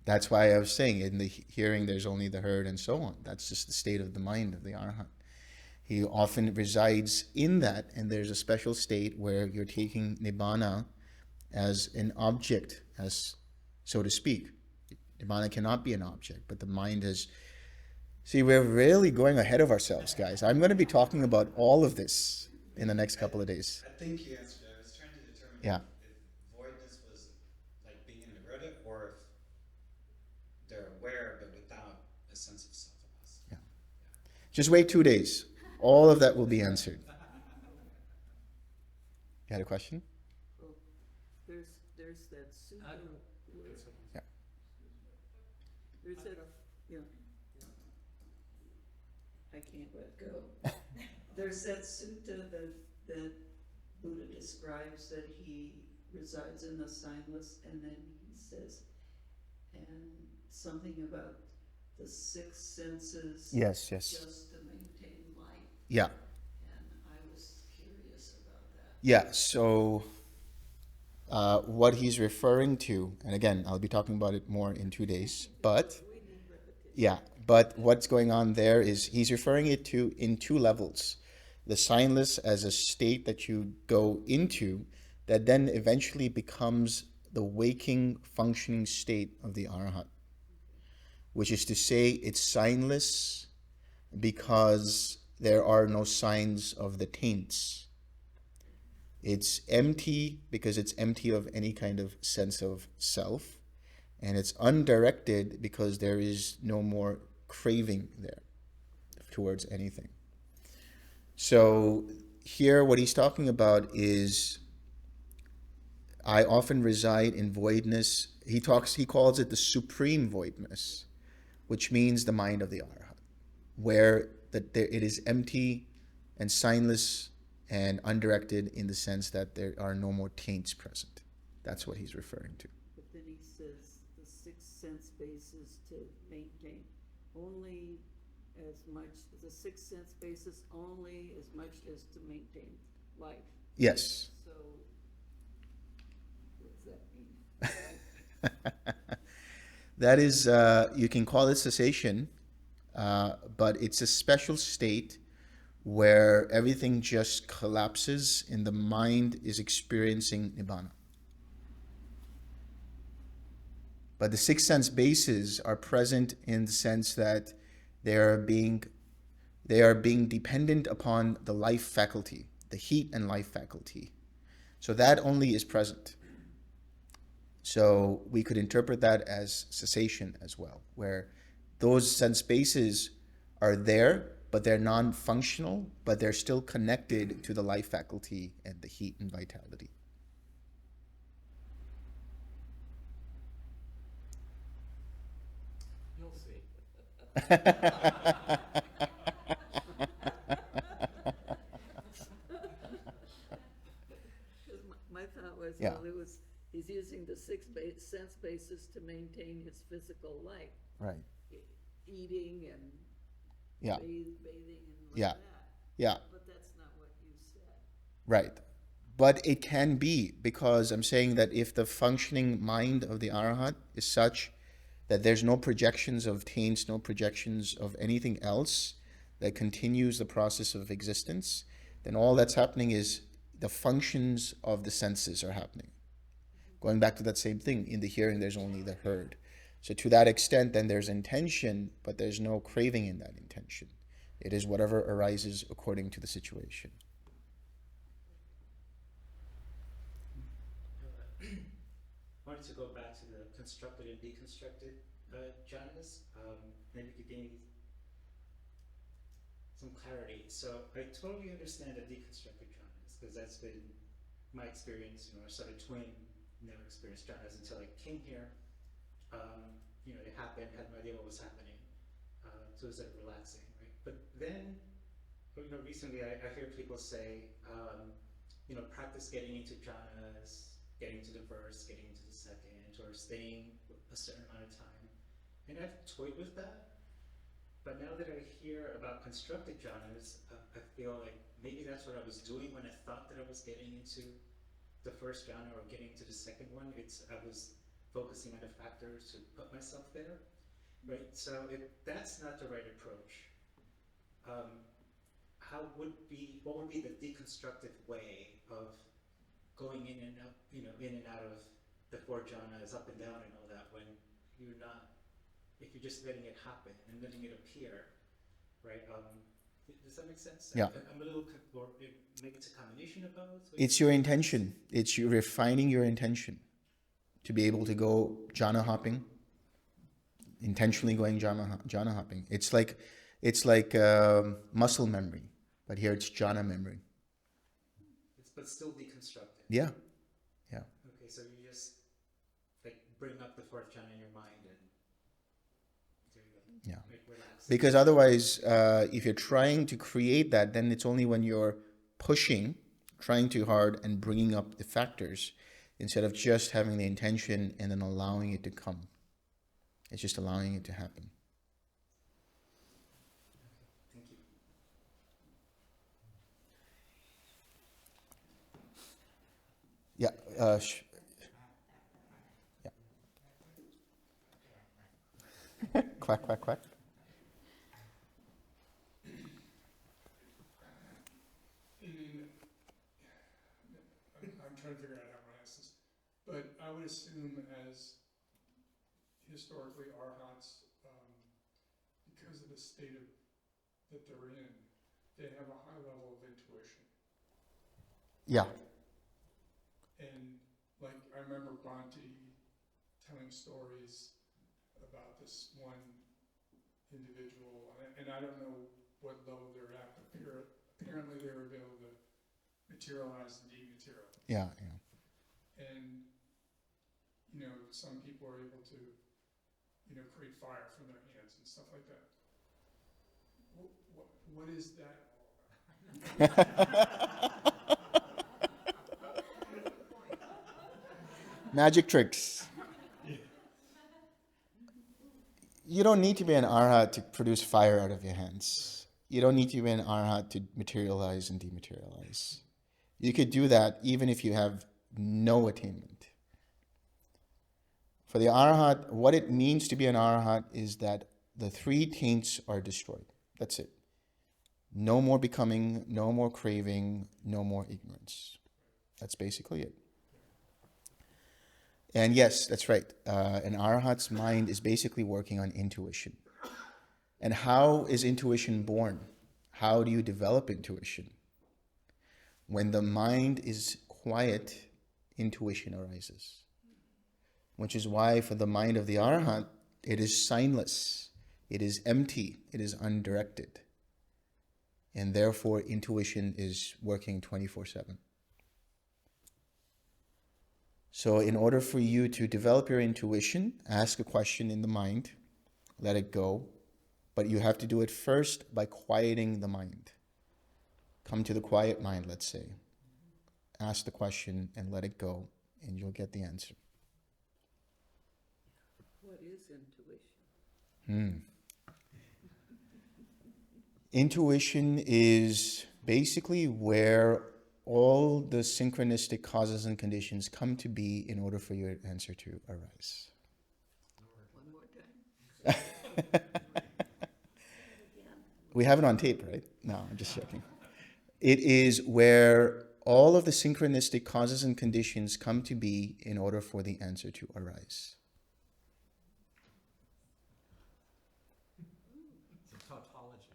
That's why I was saying in the hearing there's only the heard and so on. That's just the state of the mind of the Arhat. He often resides in that, and there's a special state where you're taking Nibbana as an object, as so to speak. Nibbana cannot be an object, but the mind is... See, we're really going ahead of ourselves, guys. I'm going to be talking about all of this in the next couple of days. I think you answered it. I was trying to determine if voidness was like being in nirodha, or if they're aware but without a sense of self-loss. Yeah. Just wait 2 days. All of that will be answered. You had a question? Well, there's that sutta where... Yeah. There's that... Yeah. I can't let go. There's that sutta that Buddha describes that he resides in the signless, and then he says, and something about the six senses. Yes. Just to maintain life. Yeah. And I was curious about that. Yeah, so what he's referring to, and again, I'll be talking about it more in 2 days, but what's going on there is he's referring it to in two levels. The signless as a state that you go into that then eventually becomes the waking, functioning state of the Arhat, which is to say it's signless because there are no signs of the taints. It's empty because it's empty of any kind of sense of self. And it's undirected because there is no more craving there towards anything. So here what he's talking about is, I often reside in voidness. He calls it the supreme voidness, which means the mind of the Arhat, where it is empty and signless and undirected in the sense that there are no more taints present. That's what he's referring to. But then he says the sixth sense basis to maintain only as much, the sixth sense basis only as much as to maintain life. Yes. So, what does that mean? That is, you can call it cessation, but it's a special state where everything just collapses and the mind is experiencing nibbana. But the six sense bases are present in the sense that they are being dependent upon the life faculty, the heat and life faculty. So that only is present. So we could interpret that as cessation as well, where those sense bases are there, but they're non-functional, but they're still connected to the life faculty and the heat and vitality. You'll see. My thought was, Yeah. well, he's using the six sense basis to maintain his physical life. Right. Eating and Yeah. bathing and like Yeah. that. Yeah. But that's not what you said. Right. But it can be, because I'm saying that if the functioning mind of the Arhat is such that there's no projections of taints, no projections of anything else that continues the process of existence, then all that's happening is the functions of the senses are happening. Going back to that same thing, in the hearing there's only the heard. So to that extent, then there's intention, but there's no craving in that intention. It is whatever arises according to the situation. I wanted to go back to the constructed and deconstructed jhanas. Maybe you could give me some clarity. So I totally understand the deconstructed jhanas, because that's been my experience. I started twin, never experienced jhanas until I came here. It happened, had no idea what was happening. So it was relaxing, right? But then, recently I hear people say, practice getting into jhanas, getting to the first, getting into the second, or staying a certain amount of time. And I've toyed with that. But now that I hear about constructed jhanas, I feel like maybe that's what I was doing when I thought that I was getting into the first jhana or getting to the second one. I was focusing on the factors to put myself there, right? So if that's not the right approach, what would be the deconstructive way of going in and out, in and out of the four jhanas, up and down and all that, when you're not, if you're just letting it happen and letting it appear, right? Does that make sense? Yeah. I'm a little, or maybe it's a combination of both. It's your intention. It's you refining your intention to be able to go jhana hopping, intentionally going jhana hopping. It's like muscle memory, but here it's jhana memory. But still deconstructed. Yeah, yeah. Okay, so you just bring up the fourth jhana in your mind and there you go. Yeah. Relax. Because otherwise, if you're trying to create that, then it's only when you're trying too hard and bringing up the factors, instead of just having the intention and then allowing it to come. It's just allowing it to happen. Thank you. Yeah. Yeah. Quack, quack, quack. I'm trying to figure out how to ask this, but I would assume as historically arhats, because of the state that they're in, they have a high level of intuition. Yeah. And I remember Bhante telling stories about this one individual, and I don't know what level they're at, but apparently they were able to materialize and dematerialize. Yeah, yeah. And, some people are able to, create fire from their hands and stuff like that. What is that all about? Magic tricks. You don't need to be an arhat to produce fire out of your hands. You don't need to be an arhat to materialize and dematerialize. You could do that even if you have no attainment. For the arhat, what it means to be an arhat is that the three taints are destroyed. That's it. No more becoming, no more craving, no more ignorance. That's basically it. And yes, that's right. An arhat's mind is basically working on intuition. And how is intuition born? How do you develop intuition? When the mind is quiet, intuition arises. Which is why for the mind of the arhat, it is signless, it is empty, it is undirected. And therefore, intuition is working 24/7. So in order for you to develop your intuition, ask a question in the mind, let it go, but you have to do it first by quieting the mind. Come to the quiet mind, let's say. Ask the question and let it go, and you'll get the answer. What is intuition? Intuition is basically where all the synchronistic causes and conditions come to be in order for your answer to arise. One more time. We have it on tape, right? No, I'm just joking. It is where all of the synchronistic causes and conditions come to be in order for the answer to arise. It's a tautology.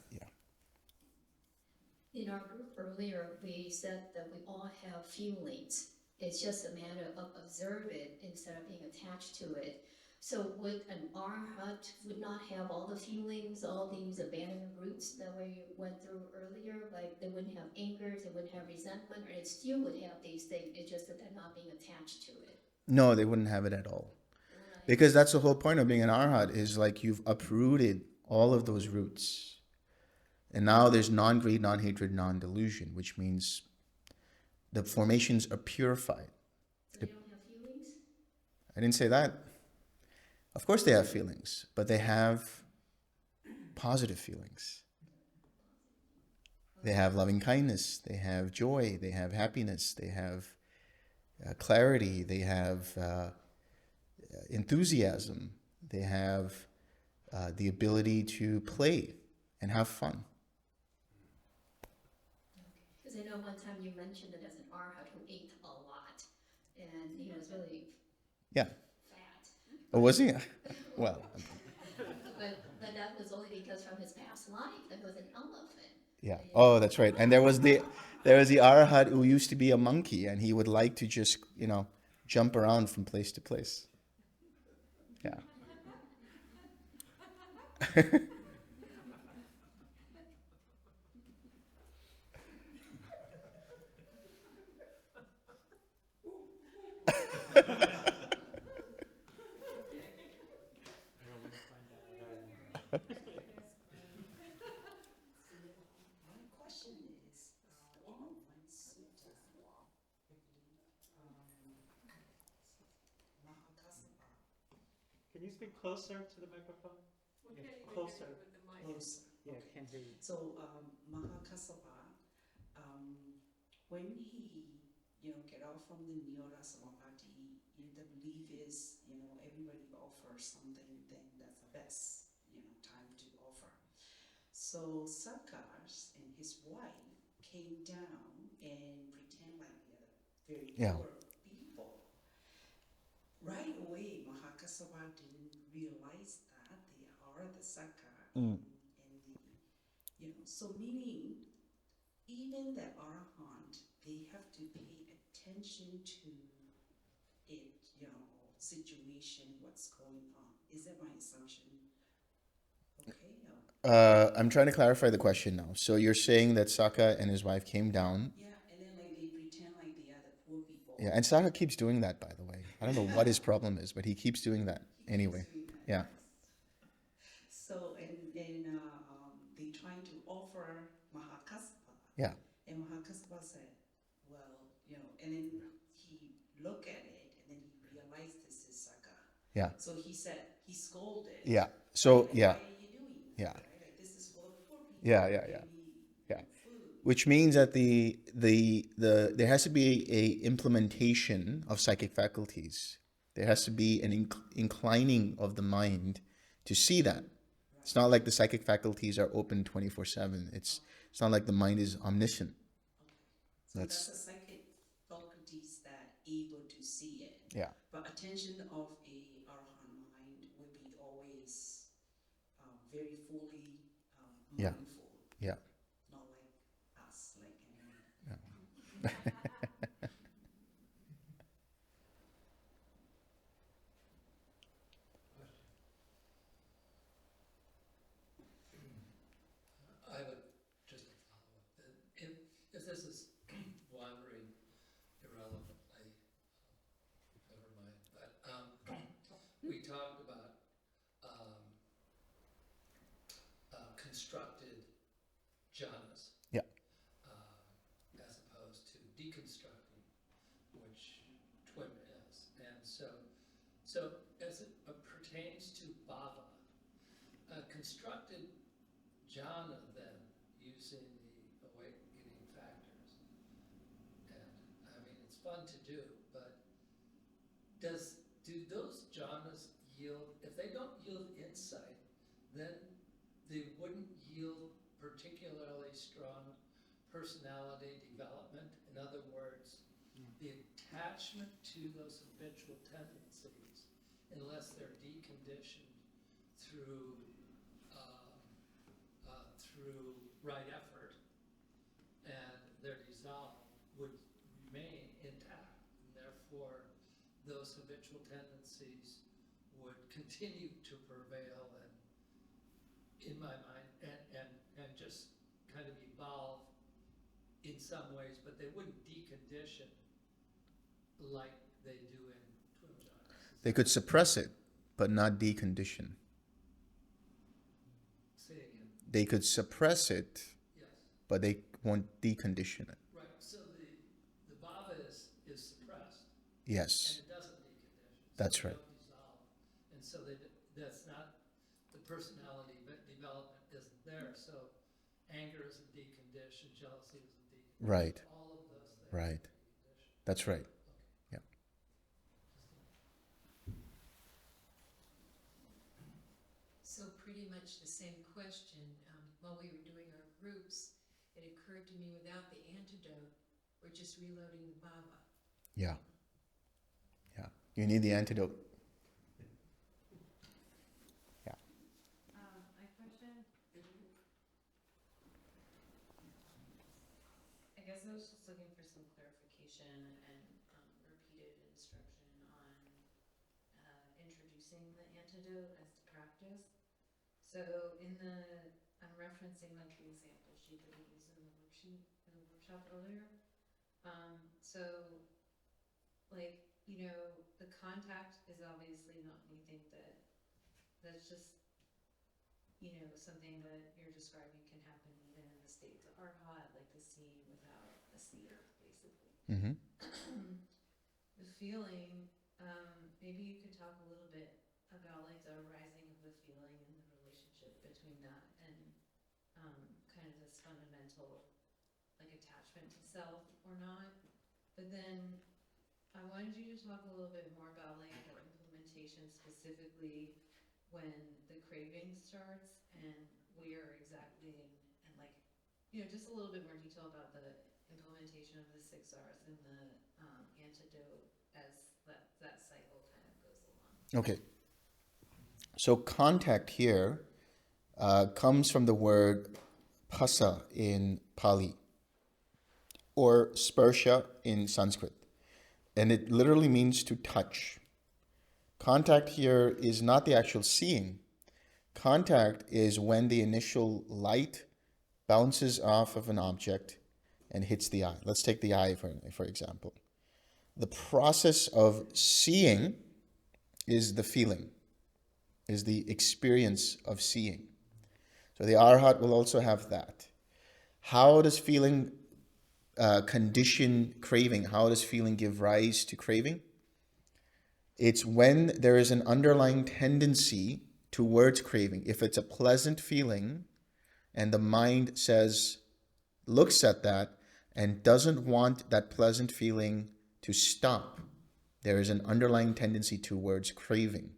Yeah. In our group earlier, we said that we all have feelings. It's just a matter of observe it instead of being attached to it. So would an arhat would not have all the feelings, all these abandonment roots that we went through earlier? Like they wouldn't have anger, they wouldn't have resentment, or it still would have these things. It's just that they're not being attached to it. No, they wouldn't have it at all. Because that's the whole point of being an arhat, is like you've uprooted all of those roots. And now there's non-greed, non-hatred, non-delusion, which means the formations are purified. So they don't have feelings? I didn't say that. Of course they have feelings, but they have positive feelings. They have loving kindness, they have joy, they have happiness, they have clarity, they have enthusiasm, they have the ability to play and have fun. Because I know one time you mentioned that there's an arhat who ate a lot, and he was really Yeah. fat. Oh, was he? Well. But that was only because from his past life, that was an elephant. Yeah. Oh, that's right. And there was the arhat who used to be a monkey, and he would like to just, jump around from place to place. Yeah. My question is, in one sutta, Mahakasapa. Can you speak closer to the microphone? We can't even Closer. hear you with the mic. Close. Yeah, Okay. can't hear you. So Mahakasapa, when he get off from the Niyora Samapati, the belief is everybody offers something, then that's the best time to offer. So Sarkars and his wife came down and pretend like they're very Yeah. poor people. Right away, Mahakasapa didn't realize that they are the Sarkar and so meaning even the Arahant, they have to pay attention to it, situation, what's going on. Is that my assumption? Okay. I'm trying to clarify the question now. So you're saying that Saka and his wife came down. Yeah, and then they pretend like they are the poor people. Yeah, and Saka keeps doing that, by the way. I don't know what his problem is, but he keeps doing that anyway. Doing that, Yeah. yes. So, they trying to offer Mahakassapa. Yeah. And Mahakassapa said, well, and then he looked at it and then he realized this is Sukha. Yeah. So he said, he scolded. Yeah. So, like, yeah. why are you doing that? Yeah. Right? Like, this is for the poor people. Yeah, yeah, They yeah. need, Yeah. food. Which means that there has to be a implementation of psychic faculties. There has to be an inclining of the mind to see that. It's not like the psychic faculties are open 24/7. It's not like the mind is omniscient. So That's that's a psychic faculties that able to see it. yeah. But attention of a arahant mind will be always very fully Yeah. mindful. Yeah. Not like us, like I have just a follow-up. If this is wandering irrelevantly, never mind. But we talked about constructed jhanas. Yeah. As opposed to deconstructing, which twin is. And so as it pertains to bhava, constructed jhana then, using the awakening factors, and I mean, it's fun to do, but do those jhanas yield, if they don't yield insight, then they wouldn't yield particularly strong personality development. In other words, the attachment to those habitual tendencies, unless they're deconditioned through right effort, and their dissolve, would remain intact, and therefore those habitual tendencies would continue to prevail, and in my mind, and just kind of evolve in some ways, but they wouldn't decondition like they do in twin jhanas. They could suppress it, but not decondition. Say again. They could suppress it, Yes. but they won't decondition it. Right. So the bhava is suppressed. Yes. And it doesn't decondition. That's so right. They don't dissolve. And so that's not, the personality development isn't there. So anger isn't deconditioned, jealousy isn't deconditioned. Right. All of those things. Right. Are deconditioned. That's right. Okay. Yeah. So pretty much the same question. While we were doing our groups, it occurred to me without the antidote, we're just reloading the bhava. Yeah. Yeah. You need the antidote. Yeah. My question, I guess I was just looking for some clarification and repeated instruction on introducing the antidote as the practice. So I'm referencing like the example sheet that we used in the workshop earlier. So like, the contact is obviously not anything that's just, something that you're describing can happen even in the states of arhat, like the seeing without a seer, basically. Mm-hmm. The feeling, maybe you could talk a little bit about like the arising of the feeling and the relationship between that and kind of this fundamental like attachment to self or not. But then I wanted you to talk a little bit more about like the implementation, specifically when the craving starts and where exactly, and like, just a little bit more detail about the implementation of the 6 R's and the antidote as that cycle kind of goes along. Okay. So contact here comes from the word phassa in Pali or sparsha in Sanskrit. And it literally means to touch. Contact here is not the actual seeing. Contact is when the initial light bounces off of an object and hits the eye. Let's take the eye for example. The process of seeing is the feeling, is the experience of seeing. So the arhat will also have that. How does feeling condition craving? How does feeling give rise to craving? It's when there is an underlying tendency towards craving. If it's a pleasant feeling and the mind looks at that and doesn't want that pleasant feeling to stop, there is an underlying tendency towards craving.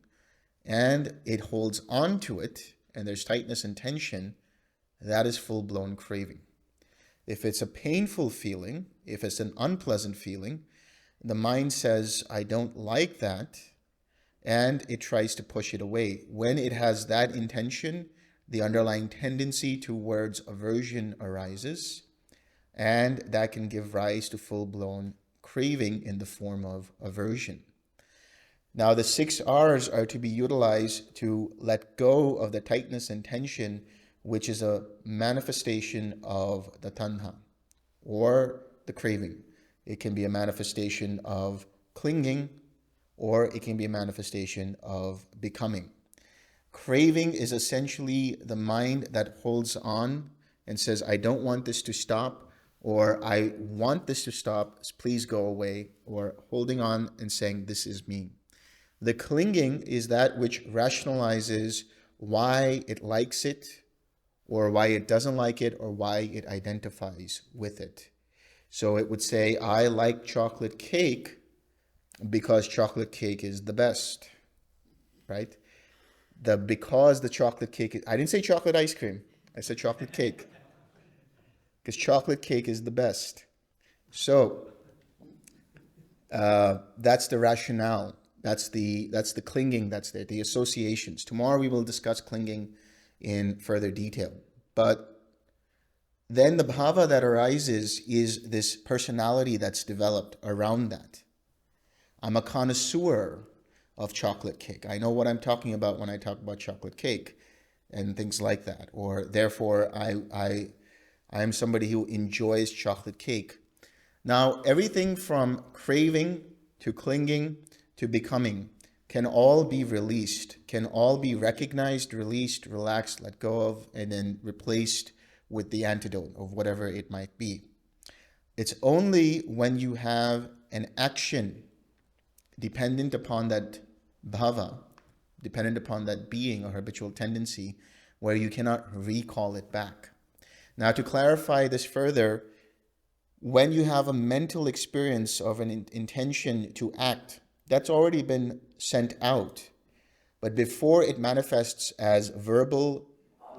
And it holds on to it, and there's tightness and tension, that is full-blown craving. If it's a painful feeling, if it's an unpleasant feeling, the mind says, I don't like that, and it tries to push it away. When it has that intention, the underlying tendency towards aversion arises, and that can give rise to full-blown craving in the form of aversion. Now, the 6 R's are to be utilized to let go of the tightness and tension, which is a manifestation of the tanha, or the craving. It can be a manifestation of clinging, or it can be a manifestation of becoming. Craving is essentially the mind that holds on and says, I don't want this to stop, or I want this to stop, please go away, or holding on and saying, this is me. The clinging is that which rationalizes why it likes it, or why it doesn't like it, or why it identifies with it. So it would say, I like chocolate cake because chocolate cake is the best, right? Because the chocolate cake, I didn't say chocolate ice cream, I said chocolate cake, because chocolate cake is the best. So that's the rationale. That's the clinging that's there, the associations. Tomorrow we will discuss clinging in further detail. But then the bhava that arises is this personality that's developed around that. I'm a connoisseur of chocolate cake. I know what I'm talking about when I talk about chocolate cake and things like that. Or therefore, I am somebody who enjoys chocolate cake. Now, everything from craving to clinging to becoming can all be released, can all be recognized, released, relaxed, let go of, and then replaced with the antidote of whatever it might be. It's only when you have an action dependent upon that bhava, dependent upon that being or habitual tendency, where you cannot recall it back. Now, to clarify this further, when you have a mental experience of an intention to act, that's already been sent out. But before it manifests as verbal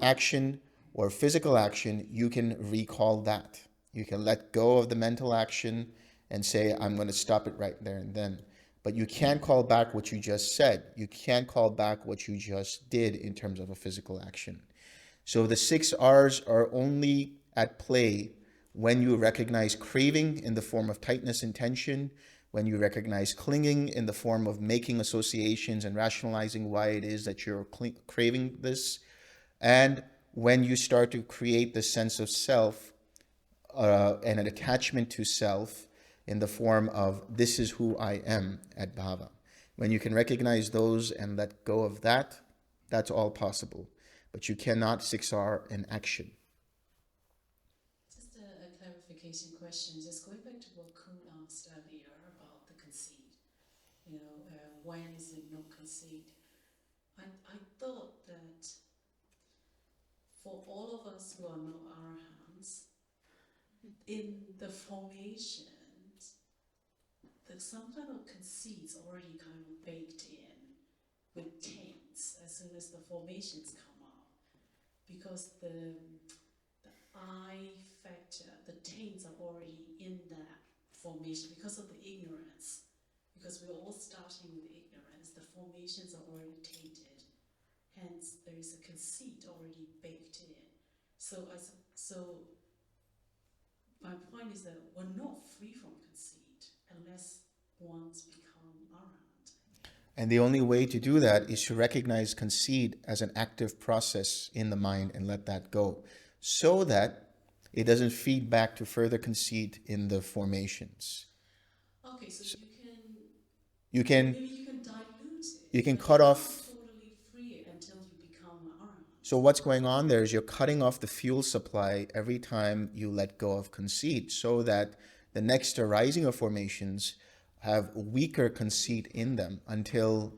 action or physical action, you can recall that. You can let go of the mental action and say, I'm going to stop it right there and then. But you can't call back what you just said. You can't call back what you just did in terms of a physical action. So the 6 R's are only at play when you recognize craving in the form of tightness and tension, when you recognize clinging in the form of making associations and rationalizing why it is that you're craving this, and when you start to create the sense of self and an attachment to self in the form of this is who I am at Bhava. When you can recognize those and let go of that, that's all possible. But you cannot 6R in action. Just a clarification question, just going back to what Kun asked earlier about the conceit. When is it not conceit? I thought that for all of us who are not arahants, in the formations, some kind of conceit's already kind of baked in with taints as soon as the formations come up, because the I factor, the taints are already in that formation because of the ignorance. Because we're all starting with ignorance, the formations are already tainted. Hence, there is a conceit already baked in. So my point is that we're not free from conceit unless one's become arahant. And the only way to do that is to recognize conceit as an active process in the mind and let that go, so that it doesn't feed back to further conceit in the formations. Okay, so you You can Maybe you can dilute it. you can but cut you're off. not totally free until you become an arahant. So what's going on there is you're cutting off the fuel supply every time you let go of conceit, so that the next arising of formations have weaker conceit in them until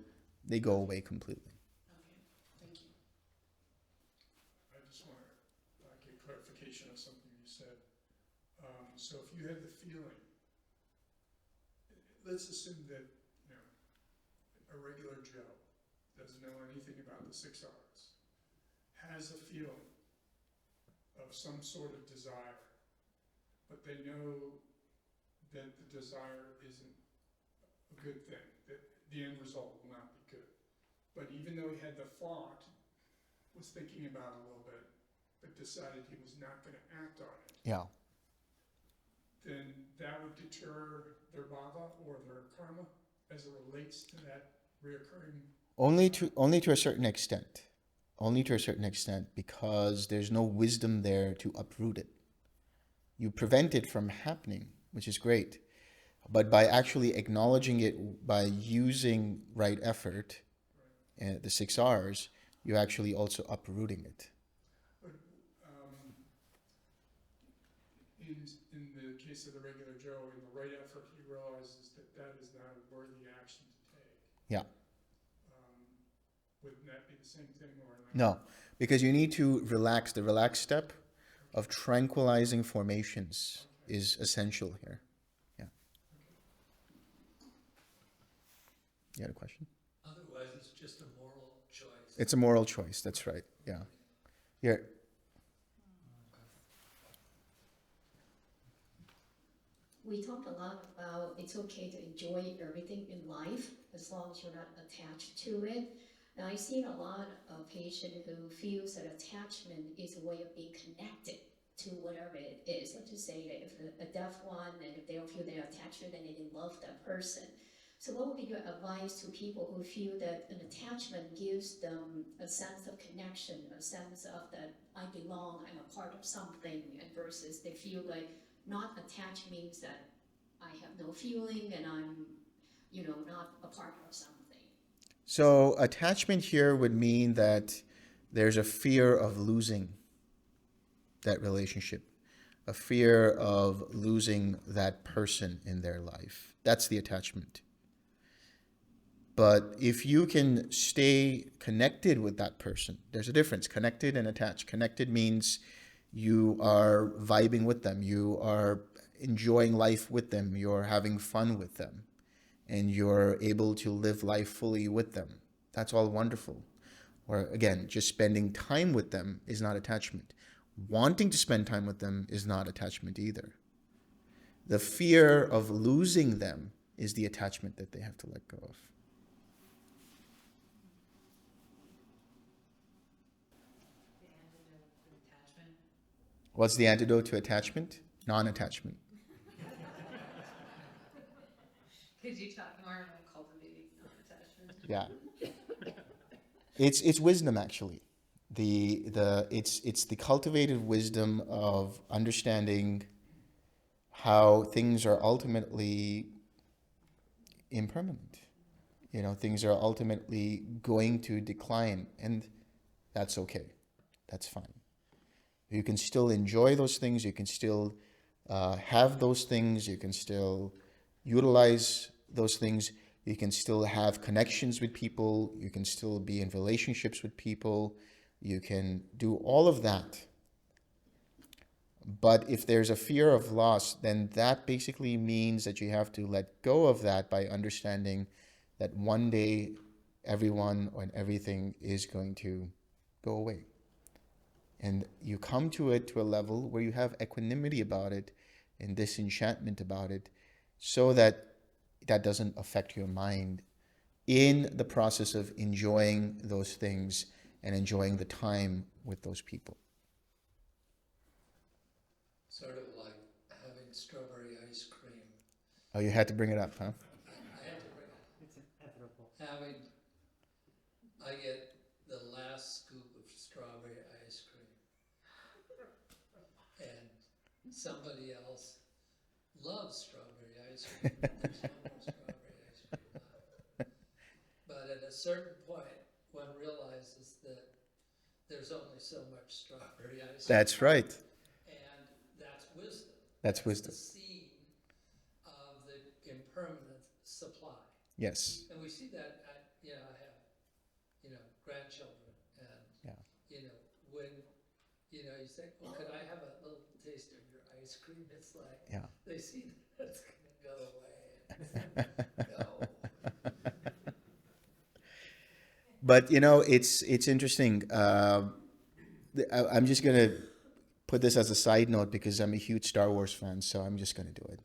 they go away completely. Okay, thank you. I just want to get clarification of something you said. So if you had the feeling, let's assume that, you know, a regular Joe doesn't know anything about the 6 R's, has a feeling of some sort of desire, but they know that the desire isn't a good thing, that the end result will not be good. But even though he had the thought, was thinking about it a little bit, but decided he was not going to act on it, Yeah. then that would deter their bhava or their karma as it relates to that reoccurring. Only to a certain extent. Only to a certain extent, because there's no wisdom there to uproot it. You prevent it from happening, which is great. But by actually acknowledging it, by using right effort, the 6 R's, you're actually also uprooting it. But in the case of the regular Joe, in the right effort, he realizes that that is not a worthy action to take. Yeah. Wouldn't that be the same thing, or not? No, because you need to relax. The relaxed step of tranquilizing formations is essential here. Yeah. You had a question? Otherwise, it's just a moral choice. It's a moral choice. That's right. Yeah. Here. We talked a lot about it's okay to enjoy everything in life as long as you're not attached to it. And I've seen a lot of patients who feels that attachment is a way of being connected to whatever it is. Let's just say that if a deaf one, and if they don't feel their attachment, then they didn't love that person. So what would be your advice to people who feel that an attachment gives them a sense of connection, a sense of that I belong, I'm a part of something, and versus they feel like not attached means that I have no feeling and I'm, not a part of something. So attachment here would mean that there's a fear of losing that relationship, a fear of losing that person in their life. That's the attachment. But if you can stay connected with that person, there's a difference. Connected and attached. Connected means you are vibing with them, you are enjoying life with them, you're having fun with them, and you're able to live life fully with them. That's all wonderful. Or again, just spending time with them is not attachment. Wanting to spend time with them is not attachment either. The fear of losing them is the attachment that they have to let go of. What's the antidote to attachment? Non-attachment. Could you talk more about cultivating non-attachment? Yeah. It's wisdom, actually. It's the cultivated wisdom of understanding how things are ultimately impermanent. Things are ultimately going to decline, and that's okay. That's fine. You can still enjoy those things. You can still have those things. You can still utilize those things. You can still have connections with people. You can still be in relationships with people. You can do all of that. But if there's a fear of loss, then that basically means that you have to let go of that by understanding that one day everyone and everything is going to go away. And you come to it to a level where you have equanimity about it and disenchantment about it, so that that doesn't affect your mind in the process of enjoying those things and enjoying the time with those people. Sort of like having strawberry ice cream. Oh, you had to bring it up, huh? I had to bring it. It's inevitable. I get the last scoop of strawberry ice cream, and somebody else loves strawberry ice cream. There's no more strawberry ice cream left. certain point, one realizes that there's only so much strawberry ice cream. That's right. And that's wisdom. That's wisdom. The scene of the impermanent supply. Yes. And we see that I have, grandchildren, and, when, you say, well, could I have a little taste of your ice cream? It's like, they see that's gonna go away. No. But it's interesting. I'm just gonna put this as a side note because I'm a huge Star Wars fan, so I'm just gonna do it.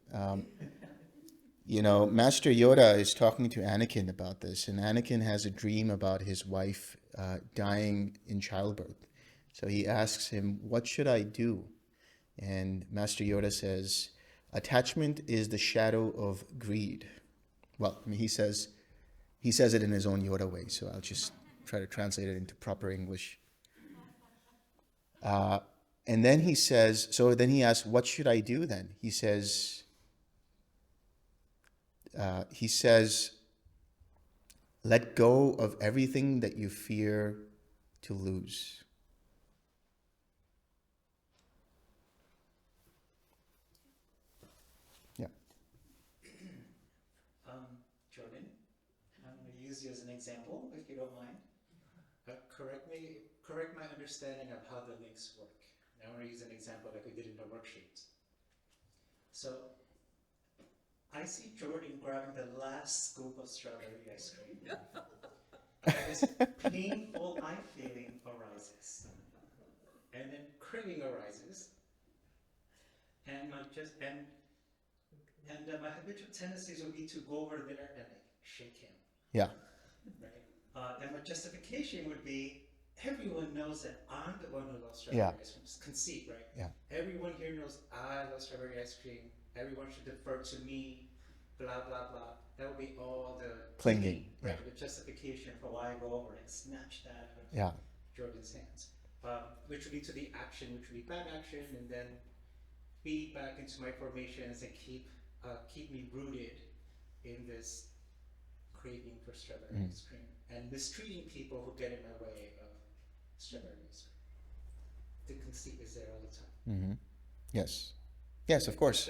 Master Yoda is talking to Anakin about this, and Anakin has a dream about his wife dying in childbirth. So he asks him, "What should I do?" And Master Yoda says, "Attachment is the shadow of greed." Well, I mean, he says it in his own Yoda way, so I'll just try to translate it into proper English. And then he says, so then he asks, "What should I do then?" He says, "Let go of everything that you fear to lose." Yeah. Jordan, I'm going to use you as an example, if you don't mind. Correct my understanding of how the links work. Now I'm going to use an example like we did in the worksheet. So I see Jordan grabbing the last scoop of strawberry ice cream. And this painful eye feeling arises. And then craving arises. And my habitual tendencies would be to go over there and shake him. Yeah. Right? And my justification would be, everyone knows that I'm the one who loves strawberry ice cream. It's conceit, right? Yeah. Everyone here knows I love strawberry ice cream. Everyone should defer to me. Blah blah blah. That would be all the clinging, right? The justification for why I go over and snatch that out of Jordan's hands, which would lead to the action, which would be bad action, and then feed back into my formations and keep me rooted in this craving for strawberry ice cream and mistreating people who get in my way of strawberry ice cream. The conceit is there all the time. Mm-hmm. Yes, of course.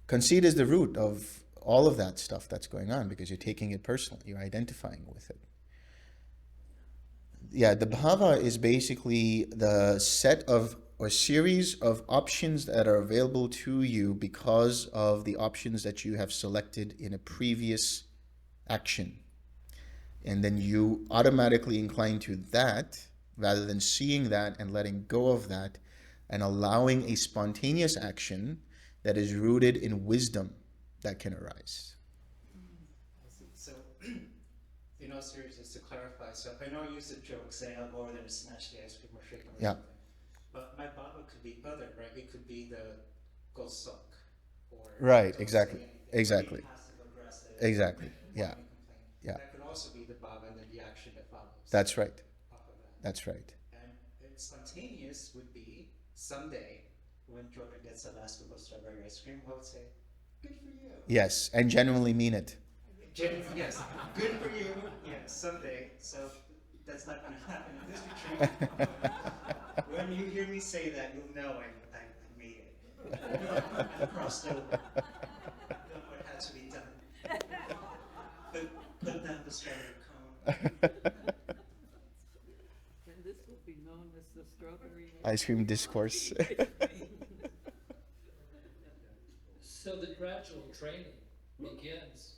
Conceit is the root of all of that stuff that's going on because you're taking it personally, you're identifying with it. Yeah, the bhava is basically the set of or series of options that are available to you because of the options that you have selected in a previous action. And then you automatically incline to that rather than seeing that and letting go of that and allowing a spontaneous action that is rooted in wisdom that can arise. So, in all seriousness, to clarify, so I know I used a joke saying I'll go over there and snatch the ice cream or shake them or something. But my bhava could be other, right? It could be the go suck or Exactly. Passive aggressive. Exactly. Yeah. That could also be the bhava and then the action that follows. That's right. Off of that. That's right. And spontaneous would be someday when Jordan gets the last scoop of strawberry ice cream, I would say, "Good for you." Yes, and genuinely mean it. Yes, good for you. Yes, someday. So that's not going to happen in this retreat. When you hear me say that, you'll know I made it. I crossed over. Done what had to be done. Put down the strawberry cone. And this will be known as the strawberry ice cream discourse. So the gradual training begins.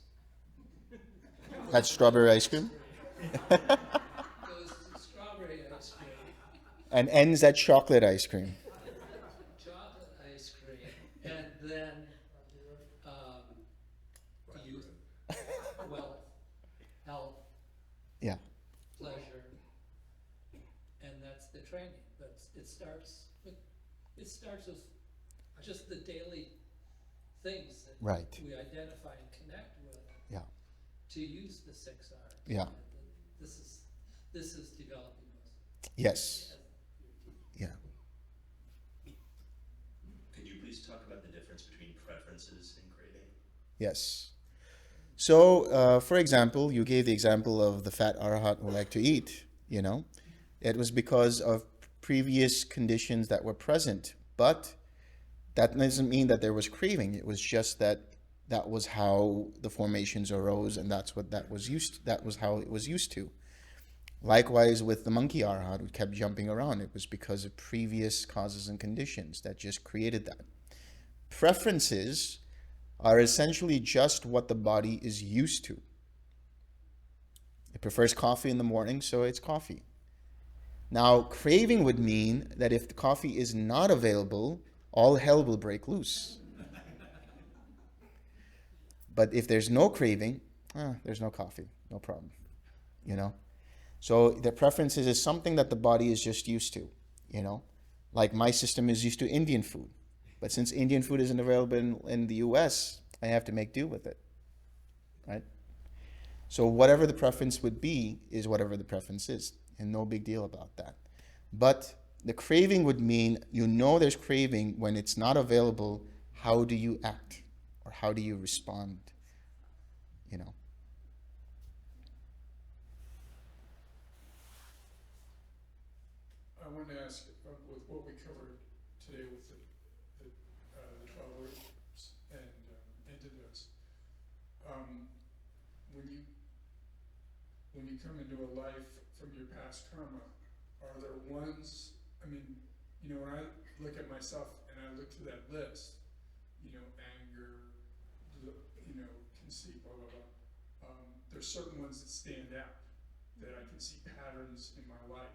That's strawberry ice cream? Goes to strawberry ice cream. And ends at chocolate ice cream. Chocolate ice cream. And then youth, wealth, health, pleasure. And that's the training. But it starts with just the daily things that we identify and connect with. To use the 6 R's. Yeah. This is developing those. Yes. Yeah. Could you please talk about the difference between preferences and craving? Yes. So, for example, you gave the example of the fat arahat who like to eat, you know. It was because of previous conditions that were present. But that doesn't mean that there was craving. It was just that that was how the formations arose, and that's what that was how it was used to. Likewise with the monkey arahat who kept jumping around, it was because of previous causes and conditions that just created that. Preferences are essentially just what the body is used to. It prefers coffee in the morning, so it's coffee. Now, craving would mean that if the coffee is not available, all hell will break loose. But if there's no craving, there's no coffee, no problem. You know? So the preferences is something that the body is just used to, you know? Like my system is used to Indian food. But since Indian food isn't available in the US, I have to make do with it. Right? So whatever the preference would be is whatever the preference is. And no big deal about that. But the craving would mean you know there's craving when it's not available. How do you act? Or how do you respond? You know? I wanted to ask, with what we covered today with the 12 herbs and antidotes, when you come into a life from your past karma, are there ones, I mean, you know, when I look at myself and I look through that list, you know, anger, you know, conceit, blah, blah, blah, there's certain ones that stand out, that I can see patterns in my life.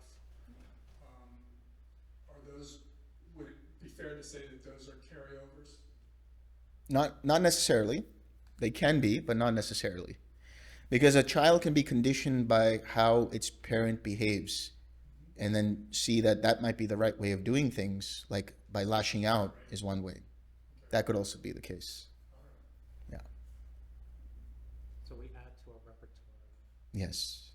Are those, would it be fair to say that those are carryovers? Not necessarily. They can be, but not necessarily. Because a child can be conditioned by how its parent behaves and then see that that might be the right way of doing things, like by lashing out is one way. That could also be the case. Yeah. So we add to our repertoire. Yes.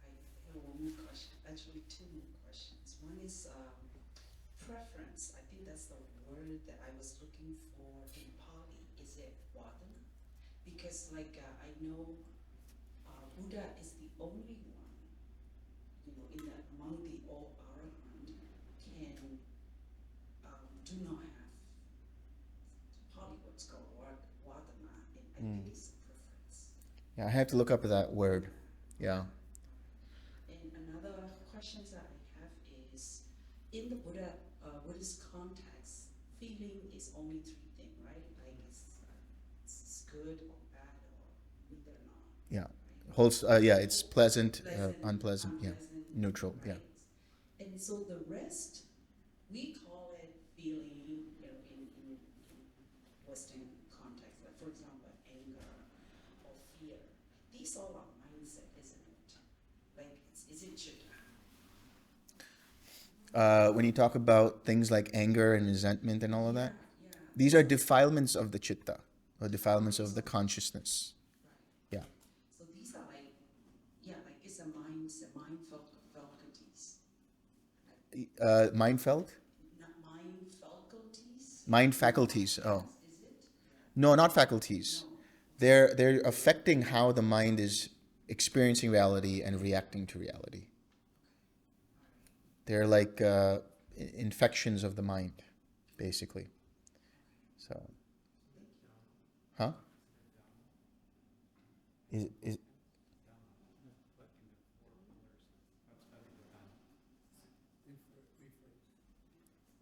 I have one more question, actually two more questions. One is preference. I think that's the word that I was looking for in Pali. Is it vadana? Because like I know Buddha is the only one, you know, in that among the all arahant can do not have Pali what's called vadana, and I think it's a preference. Yeah, I have to look up that word. Yeah. And another question that I have is, in the Buddhist context, feeling is only three things, right? Like it's good or bad or neither or not. Yeah. Right? Holds. Yeah. It's pleasant, unpleasant. Yeah. Neutral. Right? Yeah. And so the rest, we call it feeling, you know, in Western context. Like for example, anger or fear. These all are mindset, isn't it? Like, is it chitta? When you talk about things like anger and resentment and all of that, Yeah. these are defilements of the chitta, or defilements of the consciousness. Right. Yeah. So these are like, yeah, like it's a mind faculties. Mind felt? Not mind faculties. Mind faculties. Oh. Is it? No, not faculties. No. They're affecting how the mind is experiencing reality and reacting to reality. They're like infections of the mind, basically. So, huh? Is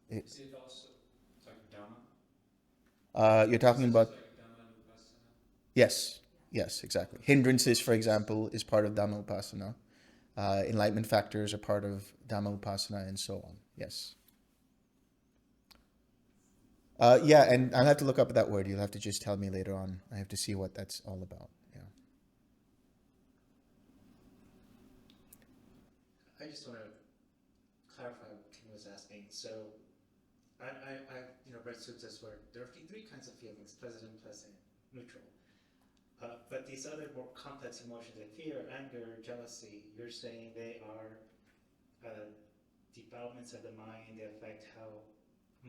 Is it also like Dhamma? you're talking about? Like Dhamma and Upasana? Yes, yes, exactly. Hindrances, for example, is part of Dhamma Upasana. Enlightenment factors are part of Dhamma Upasana, and so on. Yes. Yeah, and I'll have to look up that word. You'll have to just tell me later on. I have to see what that's all about. Yeah. I just want to clarify what Kim was asking. So, I've read suttas where there are three kinds of feelings: pleasant, unpleasant, neutral. But these other more complex emotions like fear, anger, jealousy, you're saying they are developments of the mind. They affect how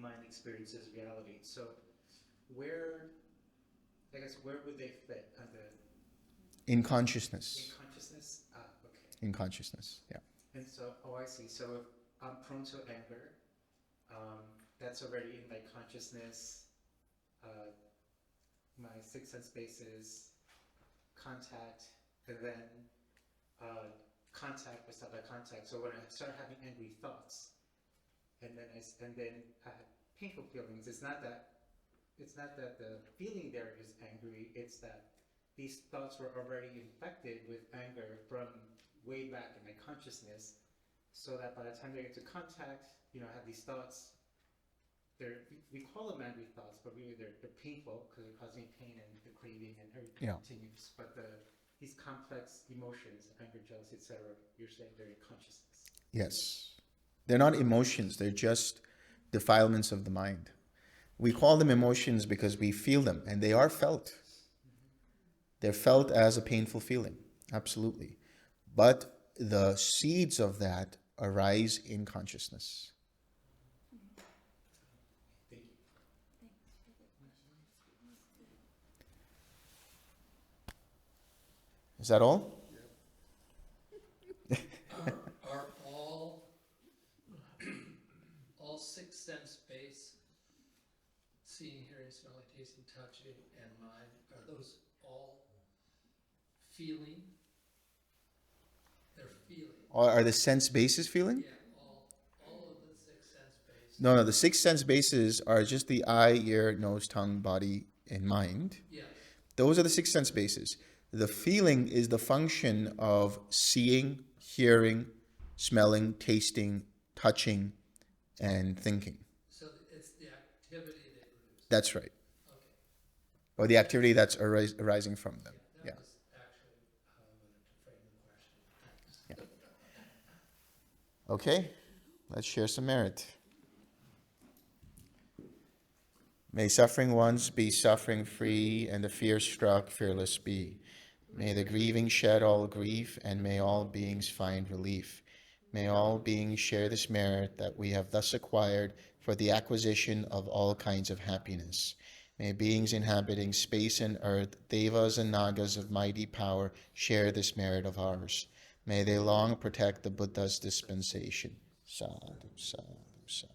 mind experiences reality. So, where I guess where would they fit under In consciousness. in consciousness? Okay. In consciousness, yeah. And so, oh, I see. So if I'm prone to anger, that's already in my consciousness. My sixth sense basis, contact, and then contact with other contact. So when I start having angry thoughts, and then I have painful feelings, it's not that the feeling there is angry. It's that these thoughts were already infected with anger from way back in my consciousness, so that by the time they get to contact, I have these thoughts. We call them angry thoughts, but really they're painful because they're causing pain and the craving and everything continues. But these complex emotions, anger, jealousy, etc., you're saying they're in consciousness. Yes. They're not emotions, they're just defilements of the mind. We call them emotions because we feel them, and they are felt. They're felt as a painful feeling, absolutely. But the seeds of that arise in consciousness. Is that all? Are all six sense based, seeing, hearing, smelling, tasting, touching, and mind, are those all feeling? They're feeling. Are the sense bases feeling? Yeah, all of the six sense bases. No, the six sense bases are just the eye, ear, nose, tongue, body, and mind. Yes. Those are the six sense bases. The feeling is the function of seeing, hearing, smelling, tasting, touching, and thinking. So it's the activity they produce. That's right. Okay. Or the activity that's arising from them. Yeah, that was actually how I wanted to frame the question. Thanks. Okay, let's share some merit. May suffering ones be suffering free, and the fear struck fearless be. May the grieving shed all grief, and may all beings find relief. May all beings share this merit that we have thus acquired for the acquisition of all kinds of happiness. May beings inhabiting space and earth, devas and nagas of mighty power, share this merit of ours. May they long protect the Buddha's dispensation. Sadhu, sadhu, sadhu.